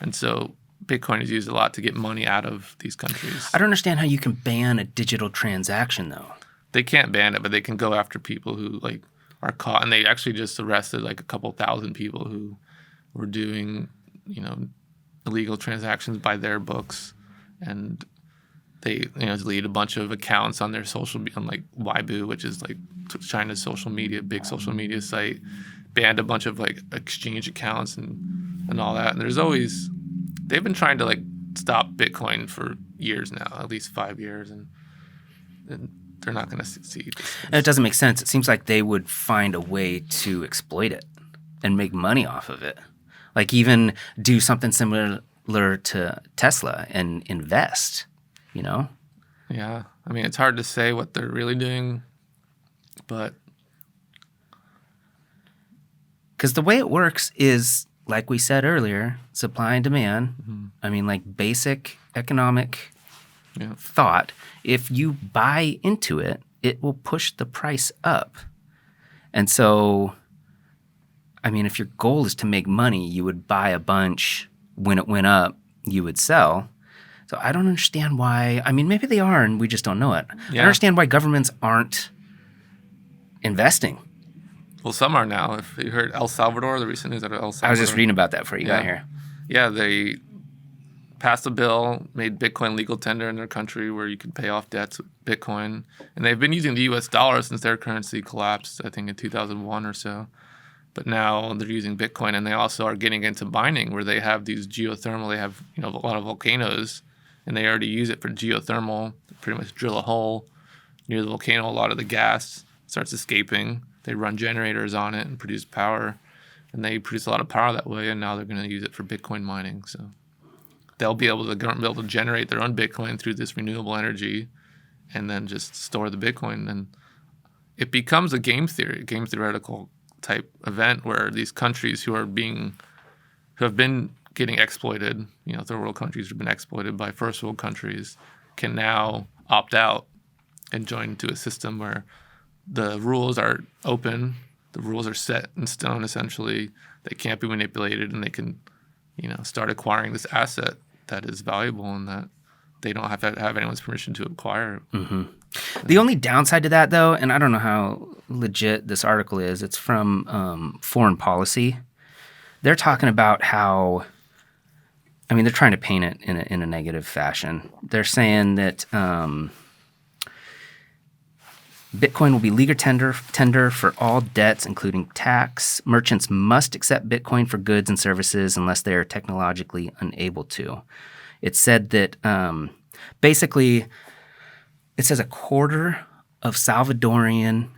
S2: And so Bitcoin is used a lot to get money out of these countries.
S1: I don't understand how you can ban a digital transaction, though.
S2: They can't ban it, but they can go after people who like are caught. And they actually just arrested like a couple thousand people who were doing, illegal transactions by their books. And they deleted a bunch of accounts on their on like Weibo, which is like China's big social media site, banned a bunch of like exchange accounts and all that. And they've been trying to like stop Bitcoin for years now, at least 5 years, and they're not going to succeed.
S1: And it doesn't make sense. It seems like they would find a way to exploit it and make money off of it. Like even do something similar to Tesla and invest.
S2: Yeah. I mean, it's hard to say what they're really doing, but...
S1: Because the way it works is, like we said earlier, supply and demand. I mean, like basic economic thought. If you buy into it, it will push the price up. And so, I mean, if your goal is to make money, you would buy a bunch. When it went up, you would sell. So I don't understand why. I mean, maybe they are, and we just don't know it. I understand why governments aren't investing.
S2: Well, some are now. If you heard El Salvador, the recent news out of El Salvador.
S1: I was just reading about that before you got here.
S2: Yeah, they passed a bill, made Bitcoin legal tender in their country where you can pay off debts with Bitcoin. And they've been using the US dollar since their currency collapsed, I think in 2001 or so. But now they're using Bitcoin, and they also are getting into mining where they have these geothermal, they have a lot of volcanoes, and they already use it for geothermal. They pretty much drill a hole near the volcano, a lot of the gas starts escaping. They run generators on it and produce power, and they produce a lot of power that way, and now they're going to use it for Bitcoin mining. So they'll be able to generate their own Bitcoin through this renewable energy and then just store the Bitcoin. And it becomes a game theoretical type event where these countries who have been getting exploited, third world countries have been exploited by first world countries, can now opt out and join into a system where the rules are open, the rules are set in stone essentially, they can't be manipulated, and they can, start acquiring this asset that is valuable and that they don't have to have anyone's permission to acquire.
S1: Mm-hmm. The only downside to that, though, and I don't know how legit this article is, it's from Foreign Policy. They're talking about how, they're trying to paint it in a negative fashion. They're saying that Bitcoin will be legal tender for all debts, including tax. Merchants must accept Bitcoin for goods and services unless they are technologically unable to. It said that basically, it says a quarter of Salvadoran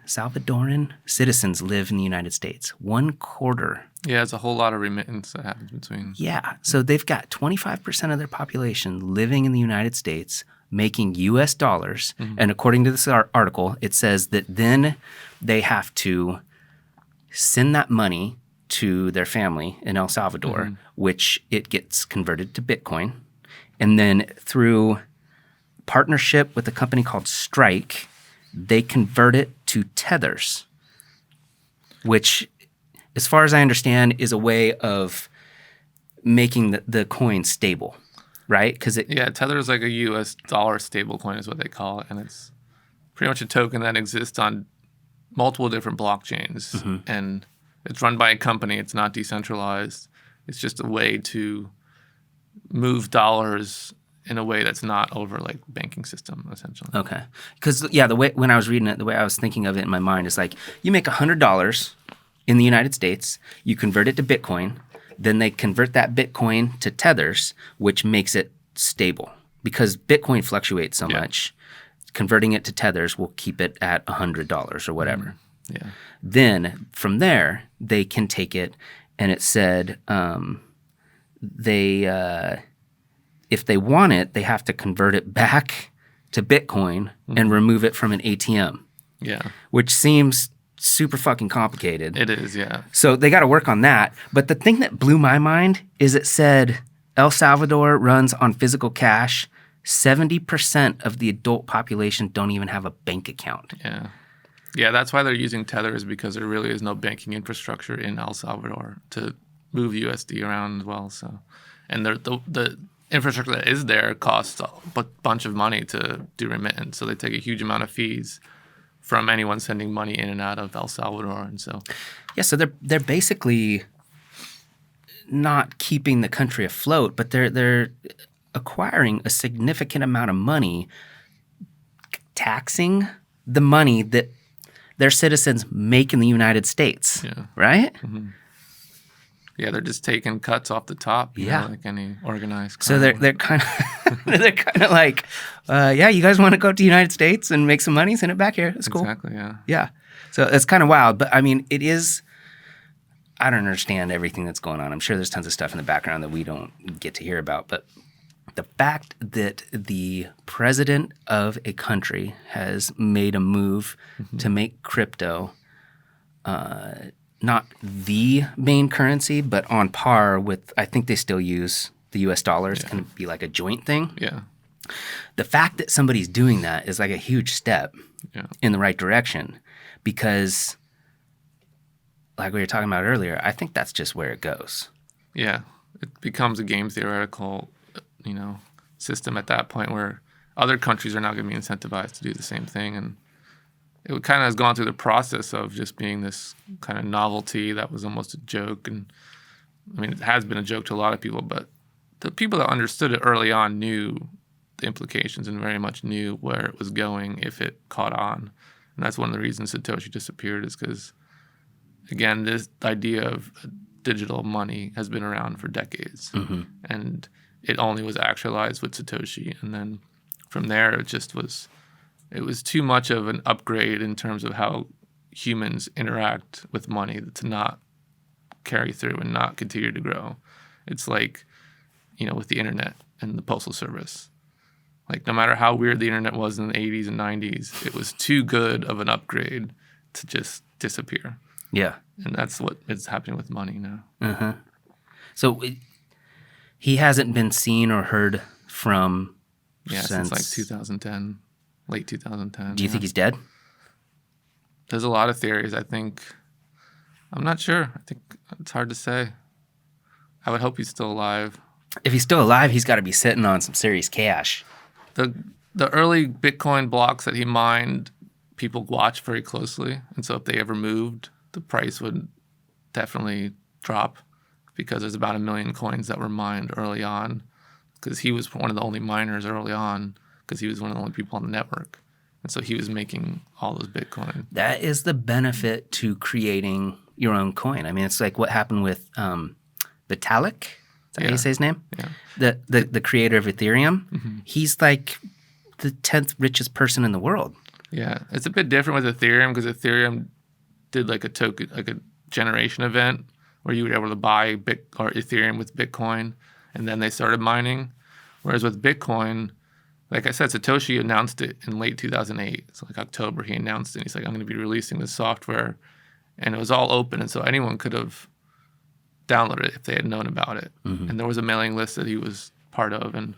S1: citizens live in the United States. 1/4.
S2: Yeah, it's a whole lot of remittance that happens between.
S1: Yeah, so they've got 25% of their population living in the United States, making U.S. dollars. Mm-hmm. And according to this article, it says that then they have to send that money to their family in El Salvador, mm-hmm. which it gets converted to Bitcoin. And then through partnership with a company called Strike, they convert it to tethers, which, as far as I understand, is a way of making the coin stable, right?
S2: Tether is like a U.S. dollar stable coin is what they call it, and it's pretty much a token that exists on multiple different blockchains, mm-hmm. and it's run by a company. It's not decentralized. It's just a way to move dollars in a way that's not over like banking system, essentially.
S1: Okay. Because, the way when I was reading it, the way I was thinking of it in my mind is like you make $100 in the United States, you convert it to Bitcoin, then they convert that Bitcoin to tethers, which makes it stable. Because Bitcoin fluctuates so much, converting it to tethers will keep it at $100 or whatever.
S2: Mm-hmm. Yeah.
S1: Then from there, they can take it, and it said if they want it, they have to convert it back to Bitcoin mm-hmm. and remove it from an ATM.
S2: Yeah.
S1: Which seems super fucking complicated.
S2: It is, yeah.
S1: So they got to work on that. But the thing that blew my mind is it said El Salvador runs on physical cash. 70% of the adult population don't even have a bank account.
S2: Yeah. Yeah, that's why they're using tethers, because there really is no banking infrastructure in El Salvador to move USD around as well. So, and the infrastructure that is there costs a bunch of money to do remittance. So they take a huge amount of fees from anyone sending money in and out of El Salvador. And so,
S1: so they're basically not keeping the country afloat, but they're acquiring a significant amount of money, taxing the money that their citizens make in the United States. Yeah. Right? Mm-hmm.
S2: Yeah, they're just taking cuts off the top, like any organized crime.
S1: So they're kind of like, you guys want to go to the United States and make some money, send it back here. It's cool.
S2: Exactly, yeah.
S1: Yeah. So it's kind of wild, but it is. I don't understand everything that's going on. I'm sure there's tons of stuff in the background that we don't get to hear about, but the fact that the president of a country has made a move mm-hmm. to make crypto not the main currency, but on par with, I think they still use the U.S. dollar. It's going to be like a joint thing.
S2: Yeah.
S1: The fact that somebody's doing that is like a huge step in the right direction, because like we were talking about earlier, I think that's just where it goes. Yeah.
S2: It becomes a game theoretical, system at that point where other countries are now going to be incentivized to do the same thing. And it kind of has gone through the process of just being this kind of novelty that was almost a joke. And it has been a joke to a lot of people, but the people that understood it early on knew the implications and very much knew where it was going if it caught on. And that's one of the reasons Satoshi disappeared, is because, again, this idea of digital money has been around for decades. And it only was actualized with Satoshi. And then from there, it was too much of an upgrade in terms of how humans interact with money to not carry through and not continue to grow. It's like, with the internet and the postal service. Like, no matter how weird the internet was in the 80s and 90s, it was too good of an upgrade to just disappear.
S1: Yeah.
S2: And that's what is happening with money now.
S1: So he hasn't been seen or heard from
S2: since like 2010, late 2010.
S1: Do you think he's dead?
S2: There's a lot of theories. I'm not sure. I think it's hard to say. I would hope he's still alive.
S1: If he's still alive, he's got to be sitting on some serious cash.
S2: The early Bitcoin blocks that he mined, people watched very closely. And so if they ever moved, the price would definitely drop, because there's about 1 million coins that were mined early on, because he was one of the only miners early on, because he was one of the only people on the network. And so he was making all those Bitcoin. That
S1: is the benefit to creating your own coin. I mean, it's like what happened with Vitalik. Is that how you say his name? Yeah. The creator of Ethereum. He's like the 10th richest person in the world.
S2: Yeah. It's a bit different with Ethereum, because Ethereum did like a token, like a generation event where you were able to buy Ethereum with Bitcoin, and then they started mining. Whereas with Bitcoin, like I said, Satoshi announced it in late 2008. It's like October he announced it. He's like, I'm going to be releasing this software. And it was all open, and so anyone could have downloaded it if they had known about it. And there was a mailing list that he was part of and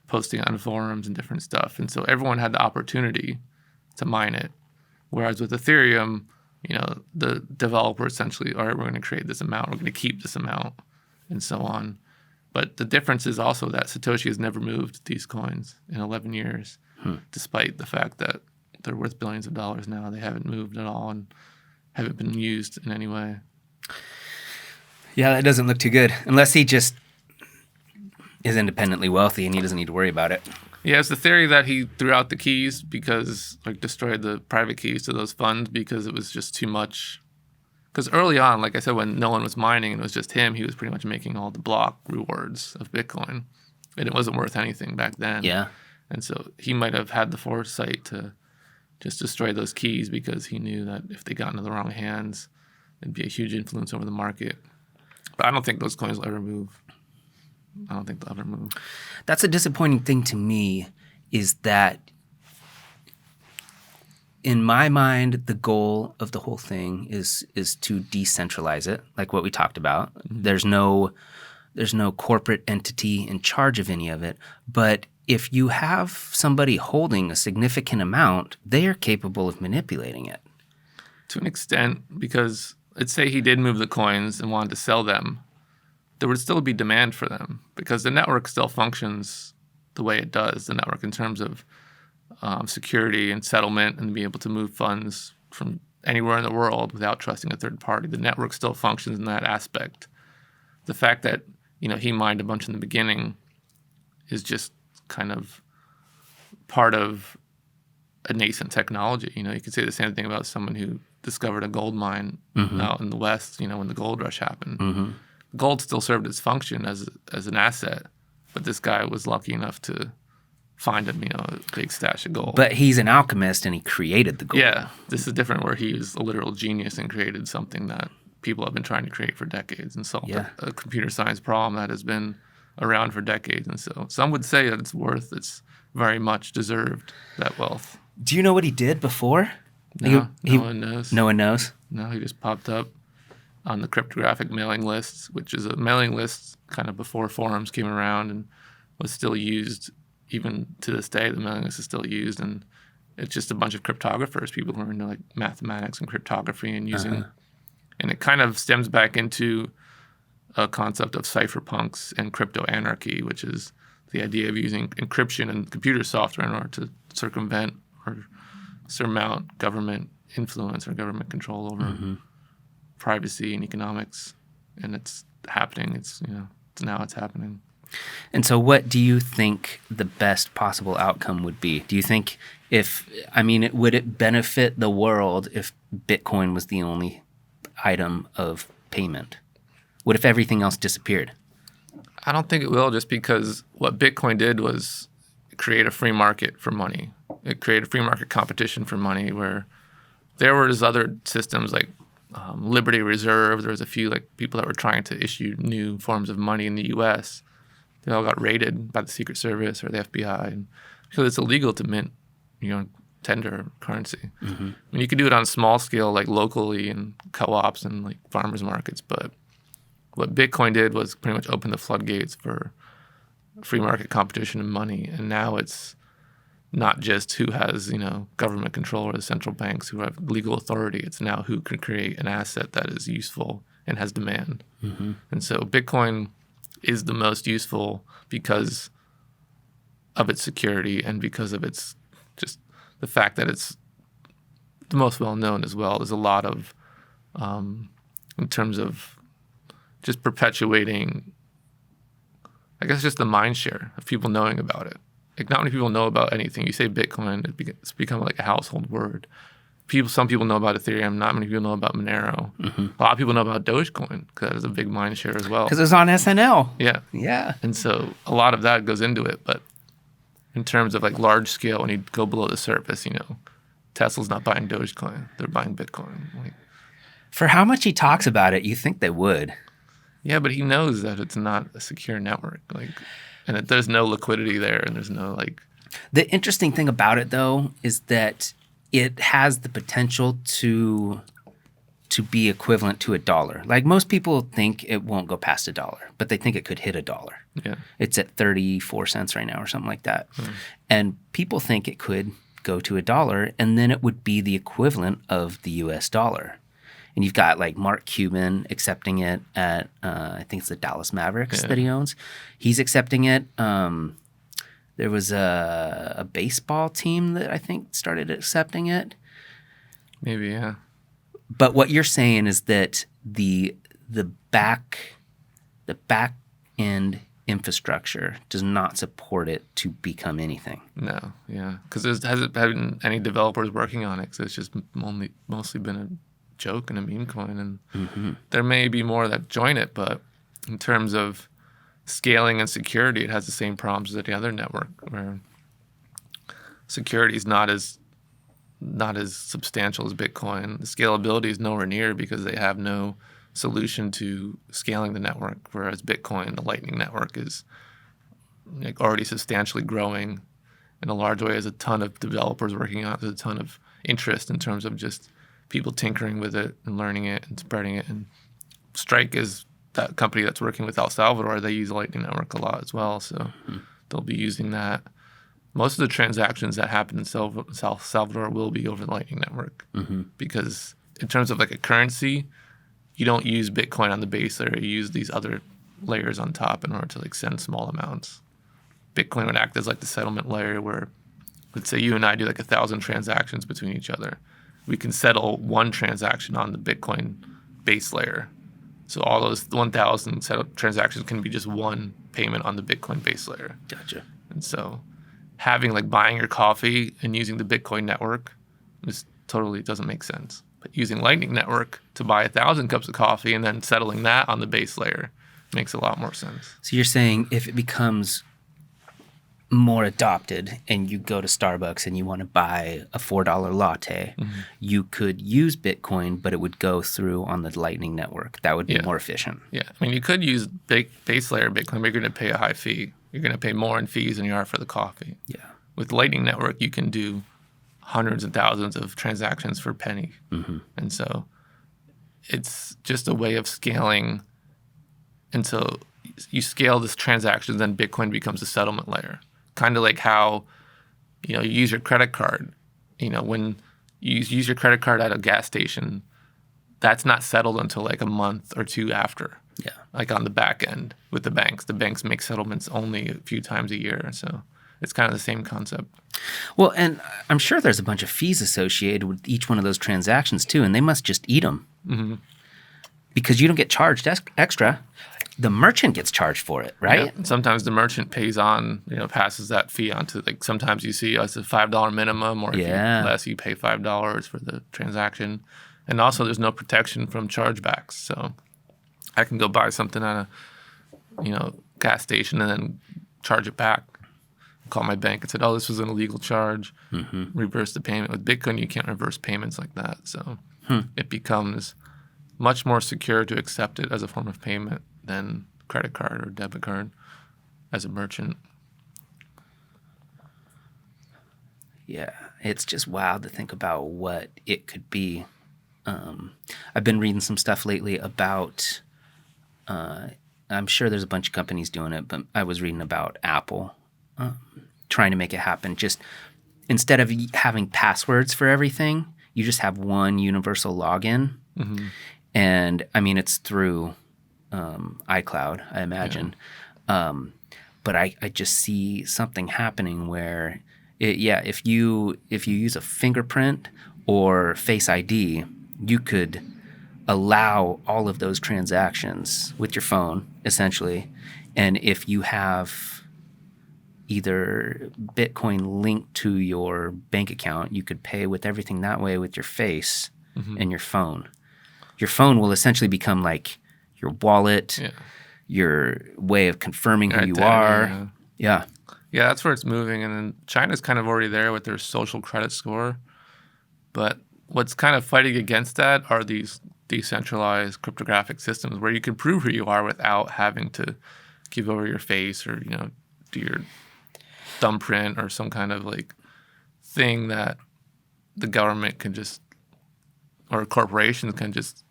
S2: posting on forums and different stuff. And so everyone had the opportunity to mine it. Whereas with Ethereum, the developer essentially, all right, we're going to create this amount, we're going to keep this amount, and so on. But the difference is also that Satoshi has never moved these coins in 11 years, despite the fact that they're worth billions of dollars now. They haven't moved at all and haven't been used in any way.
S1: Yeah, that doesn't look too good, unless he just is independently wealthy and he doesn't need to worry about it.
S2: Yeah, it's the theory that he threw out the keys destroyed the private keys to those funds because it was just too much. Because early on, like I said, when no one was mining and it was just him, he was pretty much making all the block rewards of Bitcoin. And it wasn't worth anything back then.
S1: Yeah.
S2: And so he might have had the foresight to just destroy those keys, because he knew that if they got into the wrong hands, it'd be a huge influence over the market. But I don't think those coins will ever move. I don't think they'll ever move.
S1: That's a disappointing thing to me, is that in my mind, the goal of the whole thing is to decentralize it, like what we talked about. There's no corporate entity in charge of any of it. But if you have somebody holding a significant amount, they are capable of manipulating it.
S2: To an extent, because let's say he did move the coins and wanted to sell them, there would still be demand for them, because the network still functions the way it does, the network in terms of security and settlement, and be able to move funds from anywhere in the world without trusting a third party. The network still functions in that aspect. The fact that he mined a bunch in the beginning is just kind of part of a nascent technology. You could say the same thing about someone who discovered a gold mine out in the West, when the gold rush happened. Gold still served its function as an asset, but this guy was lucky enough to find him, a big stash of gold.
S1: But he's an alchemist, and he created the gold.
S2: Yeah, this is different, where he was a literal genius and created something that people have been trying to create for decades, and solved a computer science problem that has been around for decades. And so some would say that it's very much deserved, that wealth.
S1: Do you know what he did before?
S2: No, no one knows.
S1: No one knows?
S2: No, he just popped up on the cryptographic mailing lists, which is a mailing list kind of before forums came around and was still used. Even to this day, the mailing list is still used, and it's just a bunch of cryptographers, people who are into like mathematics and cryptography and using, and it kind of stems back into a concept of cypherpunks and crypto anarchy, which is the idea of using encryption and computer software in order to circumvent or surmount government influence or government control over privacy and economics. And it's happening. It's now it's happening.
S1: And so what do you think the best possible outcome would be? Do you think would it benefit the world if Bitcoin was the only item of payment? What if everything else disappeared?
S2: I don't think it will, just because what Bitcoin did was create a free market for money. It created free market competition for money, where there was other systems like Liberty Reserve. There was a few like people that were trying to issue new forms of money in the U.S. They all got raided by the Secret Service or the FBI, and because it's illegal to mint, tender currency. Mm-hmm. I mean, you could do it on a small scale, like locally in co-ops and like farmers markets, but what Bitcoin did was pretty much open the floodgates for free market competition and money. And now it's not just who has, government control or the central banks who have legal authority. It's now who can create an asset that is useful and has demand. Mm-hmm. And so Bitcoin is the most useful because of its security and because of its just the fact that it's the most well-known as well. There's a lot of, in terms of just perpetuating, I guess, just the mind share of people knowing about it. Like, not many people know about anything. You say Bitcoin, it's become like a household word. Some people know about Ethereum. Not many people know about Monero. Mm-hmm. A lot of people know about Dogecoin because that is a big mind share as well.
S1: Because it's on SNL.
S2: Yeah.
S1: Yeah.
S2: And so a lot of that goes into it. But in terms of like large scale, when you go below the surface, Tesla's not buying Dogecoin. They're buying Bitcoin.
S1: For how much he talks about it, you think they would.
S2: Yeah, but he knows that it's not a secure network. And that there's no liquidity there, and there's no
S1: The interesting thing about it, though, is that it has the potential to be equivalent to $1. Like, most people think it won't go past $1, but they think it could hit $1.
S2: Yeah. It's
S1: at 34 cents right now or something like that. Mm. And people think it could go to $1, and then it would be the equivalent of the US dollar. And you've got like Mark Cuban accepting it at, I think it's the Dallas Mavericks that he owns. He's accepting it. There was a baseball team that I think started accepting it.
S2: Maybe, yeah.
S1: But what you're saying is that the back end infrastructure does not support it to become anything.
S2: No, yeah, because there hasn't been any developers working on it. So it's just mostly been a joke and a meme coin, and there may be more that join it, but in terms of scaling and security, it has the same problems as any other network, where security is not as substantial as Bitcoin. The scalability is nowhere near because they have no solution to scaling the network, whereas Bitcoin, the Lightning Network, is already substantially growing in a large way. There's a ton of developers working on it. There's a ton of interest in terms of just people tinkering with it and learning it and spreading it. And Strike is that company that's working with El Salvador. They use Lightning Network a lot as well, so they'll be using that. Most of the transactions that happen in South Salvador will be over the Lightning Network because in terms of like a currency, you don't use Bitcoin on the base layer. You use these other layers on top in order to like send small amounts. Bitcoin would act as like the settlement layer where, let's say you and I do like 1,000 transactions between each other. We can settle one transaction on the Bitcoin base layer. So all those 1,000 transactions can be just one payment on the Bitcoin base layer.
S1: Gotcha.
S2: And so having like buying your coffee and using the Bitcoin network just totally doesn't make sense. But using Lightning Network to buy 1,000 cups of coffee and then settling that on the base layer makes a lot more sense.
S1: So you're saying if it becomes more adopted and you go to Starbucks and you want to buy a $4 latte, you could use Bitcoin, but it would go through on the Lightning Network. That would be more efficient.
S2: Yeah. I mean, you could use base layer Bitcoin, but you're going to pay a high fee. You're going to pay more in fees than you are for the coffee.
S1: Yeah.
S2: With Lightning Network, you can do hundreds and thousands of transactions for a penny. And so it's just a way of scaling. And so you scale this transaction, then Bitcoin becomes a settlement layer. Kind of like how, you use your credit card. When you use your credit card at a gas station, that's not settled until like a month or two after.
S1: Yeah.
S2: Like on the back end with the banks. The banks make settlements only a few times a year. So it's kind of the same concept.
S1: Well, and I'm sure there's a bunch of fees associated with each one of those transactions too, and they must just eat them. Because you don't get charged extra. the merchant gets charged for it, right?
S2: Yeah. And sometimes the merchant pays on, passes that fee on to, like, sometimes you see it's a $5 minimum, or if you less, you pay $5 for the transaction. And also there's no protection from chargebacks. So I can go buy something at a, gas station and then charge it back. Call my bank and said, oh, this was an illegal charge. Reverse the payment. With Bitcoin, you can't reverse payments like that. So it becomes much more secure to accept it as a form of payment than credit card or debit card as a merchant.
S1: Yeah, it's just wild to think about what it could be. I've been reading some stuff lately about, I'm sure there's a bunch of companies doing it, but I was reading about Apple trying to make it happen. Just instead of having passwords for everything, you just have one universal login. And I mean, it's through iCloud, I imagine. But I just see something happening where, if you use a fingerprint or Face ID, you could allow all of those transactions with your phone, essentially. And if you have either Bitcoin linked to your bank account, you could pay with everything that way with your face and your phone. Your phone will essentially become like your wallet, your way of confirming who you are. Yeah,
S2: that's where it's moving. And then China's kind of already there with their social credit score. But what's kind of fighting against that are these decentralized cryptographic systems where you can prove who you are without having to give over your face or, do your thumbprint or some kind of like thing that the government can just, or corporations can just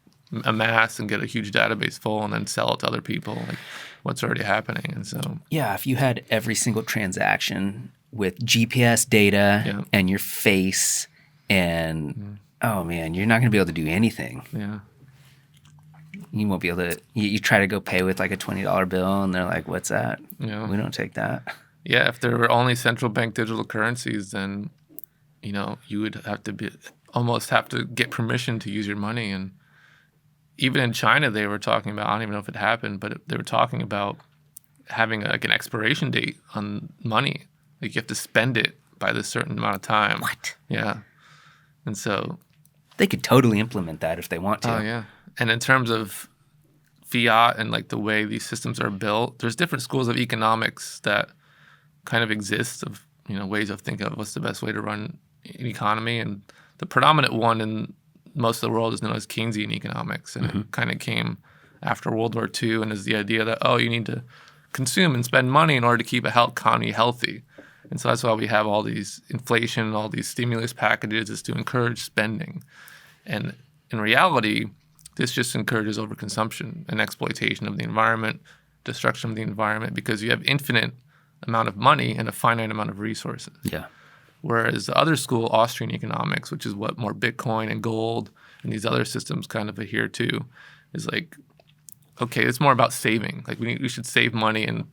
S2: amass and get a huge database full and then sell it to other people, like what's already happening. And so
S1: if you had every single transaction with GPS data and your face and oh man, you're not going to be able to do anything. You won't be able to. You try to go pay with like a $20 bill and they're like, what's that? We don't take that.
S2: If there were only central bank digital currencies, then you would have to almost have to get permission to use your money. And even in China, they were talking about, I don't even know if it happened, but they were talking about having like an expiration date on money. Like you have to spend it by this certain amount of time.
S1: What?
S2: Yeah. And so
S1: they could totally implement that if they want to.
S2: Oh, yeah. And in terms of fiat and like the way these systems are built, there's different schools of economics that kind of exist of, ways of thinking of what's the best way to run an economy. And the predominant one in most of the world is known as Keynesian economics. And it kind of came after World War II and is the idea that, you need to consume and spend money in order to keep a economy healthy. And so that's why we have all these inflation, all these stimulus packages, is to encourage spending. And in reality, this just encourages overconsumption and exploitation of the environment, destruction of the environment, because you have infinite amount of money and a finite amount of resources.
S1: Yeah.
S2: Whereas the other school, Austrian economics, which is what more Bitcoin and gold and these other systems kind of adhere to, is like, okay, it's more about saving. Like we should save money and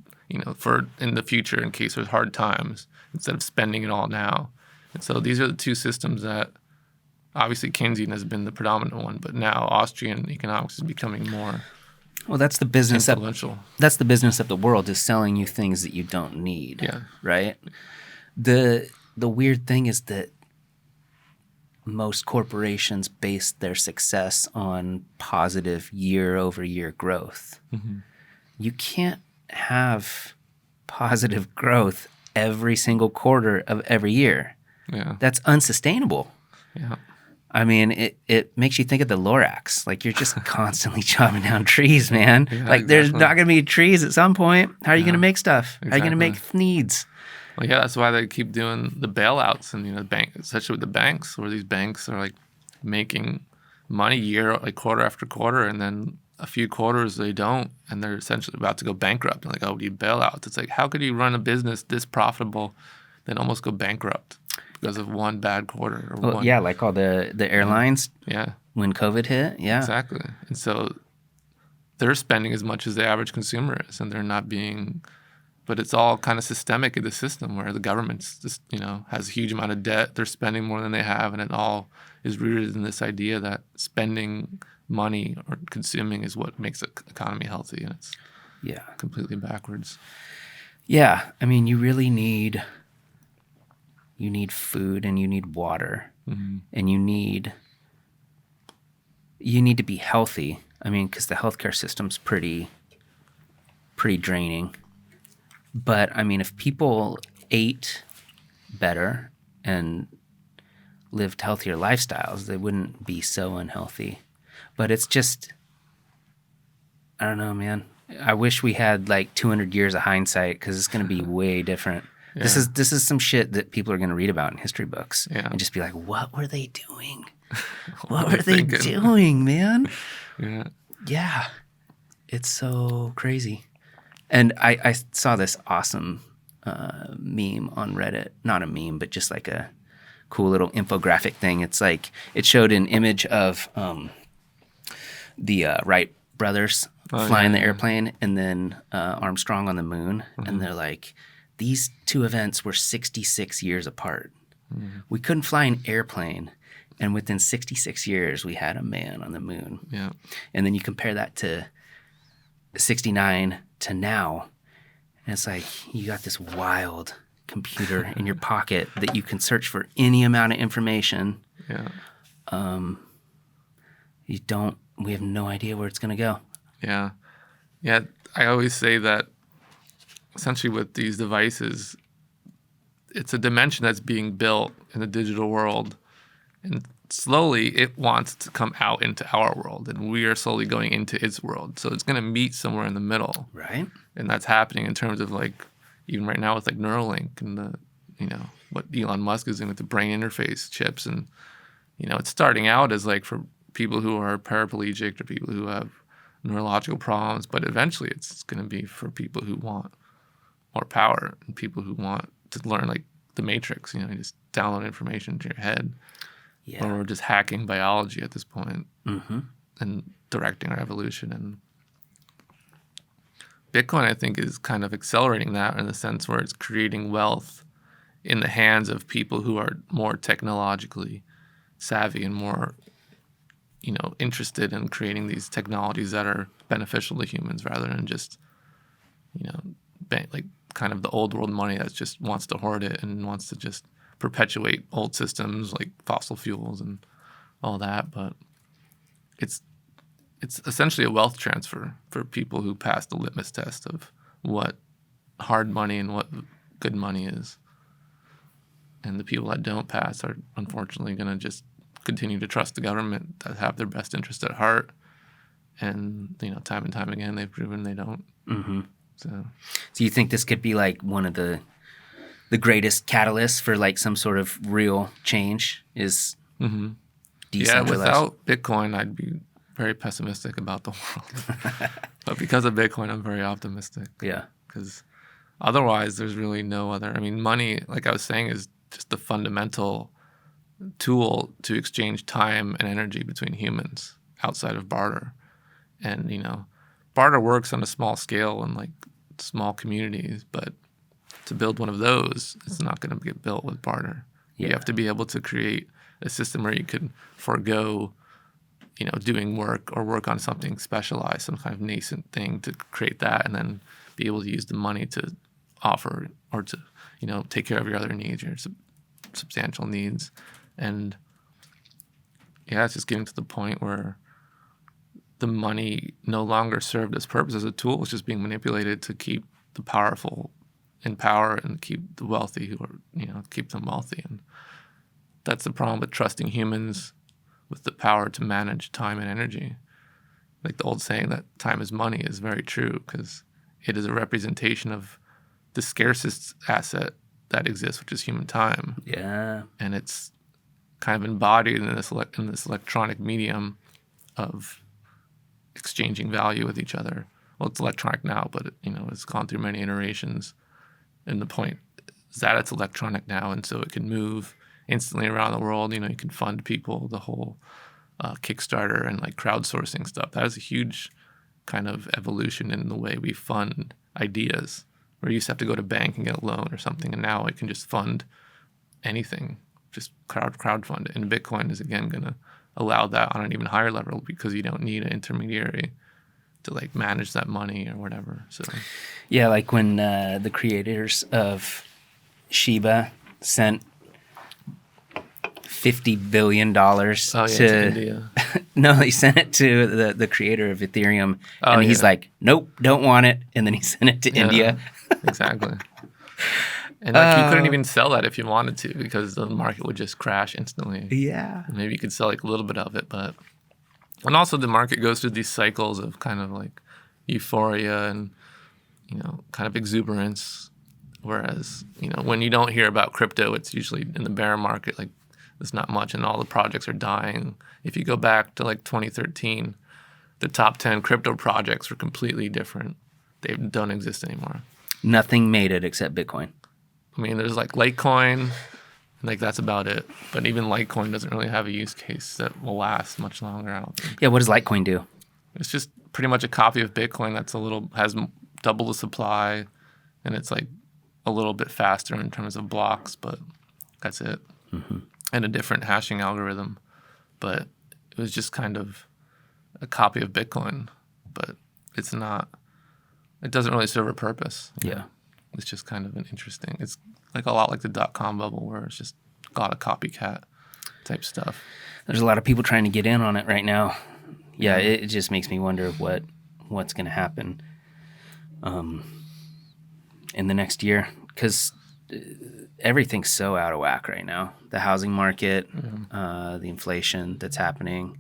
S2: for in the future in case there's hard times instead of spending it all now. And so these are the two systems that obviously Keynesian has been the predominant one, but now Austrian economics is becoming more
S1: well, that's the business
S2: influential.
S1: That's the business of the world, is selling you things that you don't need.
S2: Yeah.
S1: Right? The weird thing is that most corporations base their success on positive year-over-year growth. You can't have positive growth every single quarter of every year.
S2: Yeah.
S1: That's unsustainable.
S2: Yeah.
S1: I mean, it makes you think of the Lorax. Like, you're just constantly chopping down trees, man.
S2: Yeah,
S1: like, there's not going to be trees at some point. How are you going to make stuff?
S2: Exactly.
S1: How are you going to make needs?
S2: Well, yeah, that's why they keep doing the bailouts and, the bank, especially with the banks, where these banks are, like, making money quarter after quarter, and then a few quarters they don't, and they're essentially about to go bankrupt. And like, we need bailouts. It's like, how could you run a business this profitable then almost go bankrupt because of one bad quarter?
S1: Like all the airlines when COVID hit. Yeah.
S2: Exactly. And so they're spending as much as the average consumer is, and they're not being – but it's all kind of systemic in the system where the government's just, has a huge amount of debt. They're spending more than they have, and it all is rooted in this idea that spending money or consuming is what makes the economy healthy. And
S1: Yeah.
S2: completely backwards.
S1: Yeah. I mean, you really need food and you need water and you need to be healthy. I mean, because the healthcare system's pretty draining. But I mean, if people ate better and lived healthier lifestyles, they wouldn't be so unhealthy. But it's just, I don't know, man. I wish we had like 200 years of hindsight, because it's going to be way different.
S2: Yeah.
S1: This is some shit that people are going to read about in history books and just be like, what were they doing? What were they doing, man?
S2: Yeah.
S1: Yeah. It's so crazy. And I saw this awesome meme on Reddit. Not a meme, but just like a cool little infographic thing. It's like, it showed an image of the Wright brothers flying the airplane, and then Armstrong on the moon. And they're like, these two events were 66 years apart. We couldn't fly an airplane, and within 66 years, we had a man on the moon.
S2: Yeah.
S1: And then you compare that to 69 to now, and it's like, you got this wild computer in your pocket that you can search for any amount of information.
S2: Yeah.
S1: We have no idea where it's going to go.
S2: Yeah. Yeah. I always say that essentially with these devices, it's a dimension that's being built in the digital world, and slowly it wants to come out into our world, and we are slowly going into its world. So it's going to meet somewhere in the middle.
S1: Right.
S2: And that's happening in terms of like, even right now with like Neuralink and the, what Elon Musk is doing with the brain interface chips. And, it's starting out as like for people who are paraplegic or people who have neurological problems, but eventually it's going to be for people who want more power and people who want to learn like the Matrix, you just download information to your head.
S1: Yeah.
S2: Or we're just hacking biology at this point and directing our evolution. And Bitcoin, I think, is kind of accelerating that in the sense where it's creating wealth in the hands of people who are more technologically savvy and more, interested in creating these technologies that are beneficial to humans rather than just, like kind of the old world money that just wants to hoard it and wants to just perpetuate old systems like fossil fuels and all that. But it's essentially a wealth transfer for people who pass the litmus test of what hard money and what good money is. And the people that don't pass are unfortunately going to just continue to trust the government that have their best interest at heart. And, time and time again, they've proven they don't.
S1: Mm-hmm.
S2: So
S1: you think this could be like one of the greatest catalysts for like some sort of real change is decentralized?
S2: Yeah, without Bitcoin, I'd be very pessimistic about the world. But because of Bitcoin, I'm very optimistic.
S1: Yeah.
S2: Because otherwise, there's really no other. I mean, money, like I was saying, is just the fundamental tool to exchange time and energy between humans outside of barter. And, barter works on a small scale in like small communities, but to build one of those, it's not going to get built with barter. Yeah. You have to be able to create a system where you can forego, doing work or work on something specialized, some kind of nascent thing to create that, and then be able to use the money to offer or to, take care of your other needs, your substantial needs. And yeah, it's just getting to the point where the money no longer served its purpose as a tool. It's just being manipulated to keep the powerful in power and keep the wealthy who are, keep them wealthy. And that's the problem with trusting humans with the power to manage time and energy. Like the old saying that time is money is very true, because it is a representation of the scarcest asset that exists, which is human time.
S1: Yeah.
S2: And it's kind of embodied in this electronic medium of exchanging value with each other. Well, it's electronic now, but it's gone through many iterations. And the point is that it's electronic now, and so it can move instantly around the world. You can fund people, the whole Kickstarter and like crowdsourcing stuff. That is a huge kind of evolution in the way we fund ideas. Where you used to have to go to a bank and get a loan or something, and now it can just fund anything, just crowdfund it. And Bitcoin is again going to allow that on an even higher level, because you don't need an intermediary to like manage that money or whatever. So
S1: Yeah, like when the creators of Shiba sent $50 billion
S2: to India.
S1: No, he sent it to the creator of Ethereum,
S2: Oh,
S1: and he's
S2: yeah.
S1: like, "Nope, don't want it." And then he sent it to India.
S2: Exactly. And like you couldn't even sell that if you wanted to because the market would just crash instantly.
S1: Yeah.
S2: Maybe you could sell like a little bit of it, but and also the market goes through these cycles of kind of like euphoria and kind of exuberance. Whereas when you don't hear about crypto, it's usually in the bear market. Like there's not much, and all the projects are dying. If you go back to like 2013, the top 10 crypto projects were completely different. They don't exist anymore.
S1: Nothing made it except Bitcoin.
S2: I mean, there's like Litecoin, like that's about it. But even Litecoin doesn't really have a use case that will last much longer, I don't think.
S1: Yeah, what does Litecoin do?
S2: It's just pretty much a copy of Bitcoin that's has double the supply, and it's like a little bit faster in terms of blocks, but that's it.
S1: Mm-hmm.
S2: And a different hashing algorithm. But it was just kind of a copy of Bitcoin, but it doesn't really serve a purpose.
S1: Yeah.
S2: It's just kind of an interesting, it's like a lot like the dot-com bubble where it's just a lot of copycat type stuff.
S1: There's a lot of people trying to get in on it right now. Yeah, it just makes me wonder what's going to happen in the next year, because everything's so out of whack right now. The housing market, the inflation that's happening.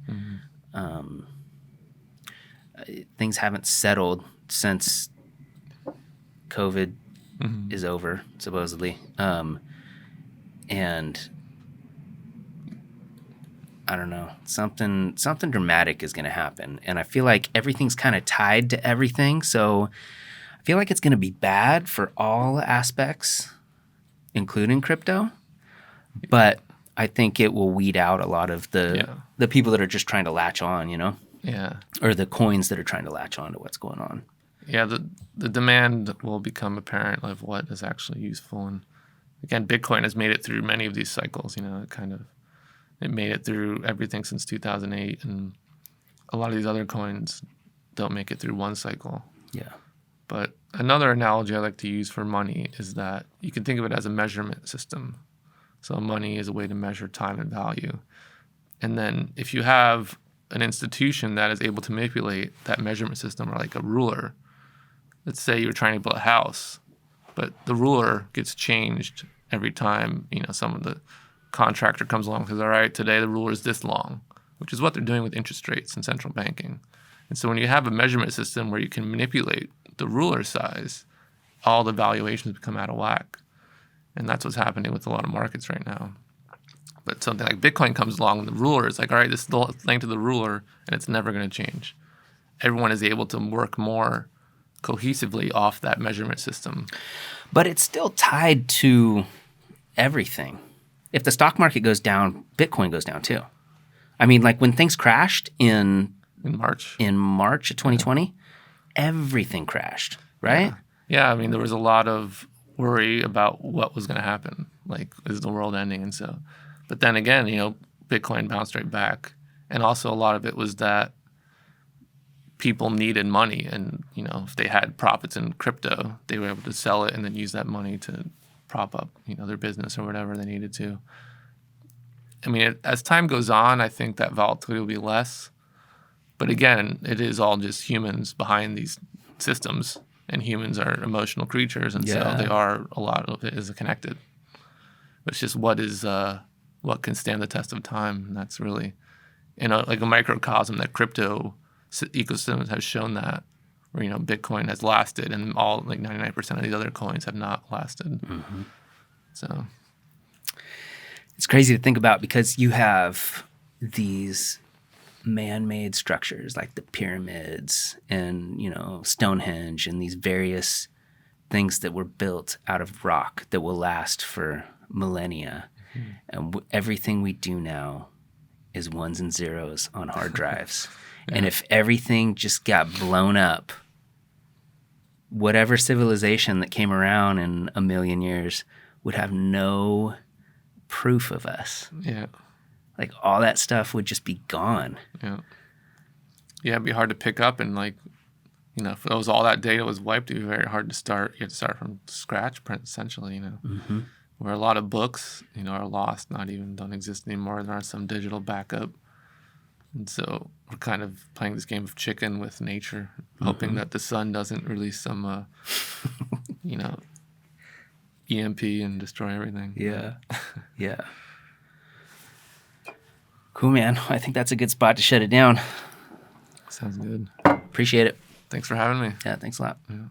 S1: Things haven't settled since COVID is over, supposedly. And I don't know, something dramatic is going to happen. And I feel like everything's kind of tied to everything. So I feel like it's going to be bad for all aspects, including crypto. But I think it will weed out a lot of the people that are just trying to latch on,
S2: Yeah.
S1: or the coins that are trying to latch on to what's going on.
S2: Yeah, the demand will become apparent of what is actually useful. And again, Bitcoin has made it through many of these cycles. It made it through everything since 2008, and a lot of these other coins don't make it through one cycle.
S1: Yeah.
S2: But another analogy I like to use for money is that you can think of it as a measurement system. So money is a way to measure time and value. And then if you have an institution that is able to manipulate that measurement system, or like a ruler, let's say you're trying to build a house, but the ruler gets changed every time, some of the contractor comes along and says, all right, today the ruler is this long, which is what they're doing with interest rates and central banking. And so when you have a measurement system where you can manipulate the ruler size, all the valuations become out of whack. And that's what's happening with a lot of markets right now. But something like Bitcoin comes along and the ruler is like, all right, this is the length of the ruler, and it's never going to change. Everyone is able to work more cohesively off that measurement system.
S1: But it's still tied to everything. If the stock market goes down, Bitcoin goes down too. I mean, like when things crashed in
S2: March
S1: of 2020, everything crashed, right?
S2: Yeah, I mean, there was a lot of worry about what was going to happen. Like, is the world ending? And so, but then again, Bitcoin bounced right back. And also a lot of it was that people needed money. And, if they had profits in crypto, they were able to sell it and then use that money to prop up, their business or whatever they needed to. I mean, as time goes on, I think that volatility will be less. But again, it is all just humans behind these systems, and humans are emotional creatures, and so they are, a lot of it is connected. It's just what can stand the test of time, and that's really, like a microcosm that crypto ecosystem has shown that, where Bitcoin has lasted, and all like 99% of these other coins have not lasted. Mm-hmm. So
S1: it's crazy to think about, because you have these man-made structures like the pyramids and Stonehenge, and these various things that were built out of rock that will last for millennia. Mm-hmm. And everything we do now is ones and zeros on hard drives. Yeah. And if everything just got blown up, whatever civilization that came around in a million years would have no proof of us.
S2: Yeah.
S1: Like all that stuff would just be gone.
S2: Yeah. Yeah, it'd be hard to pick up and like if it was all that data was wiped, it'd be very hard to start. You have to start from scratch, essentially. Where a lot of books, are lost, don't exist anymore. There aren't some digital backup. And so we're kind of playing this game of chicken with nature, hoping that the sun doesn't release some, EMP and destroy everything.
S1: Yeah. Yeah. Cool, man. I think that's a good spot to shut it down.
S2: Sounds good.
S1: Appreciate it.
S2: Thanks for having me.
S1: Yeah, thanks a lot.
S2: Yeah.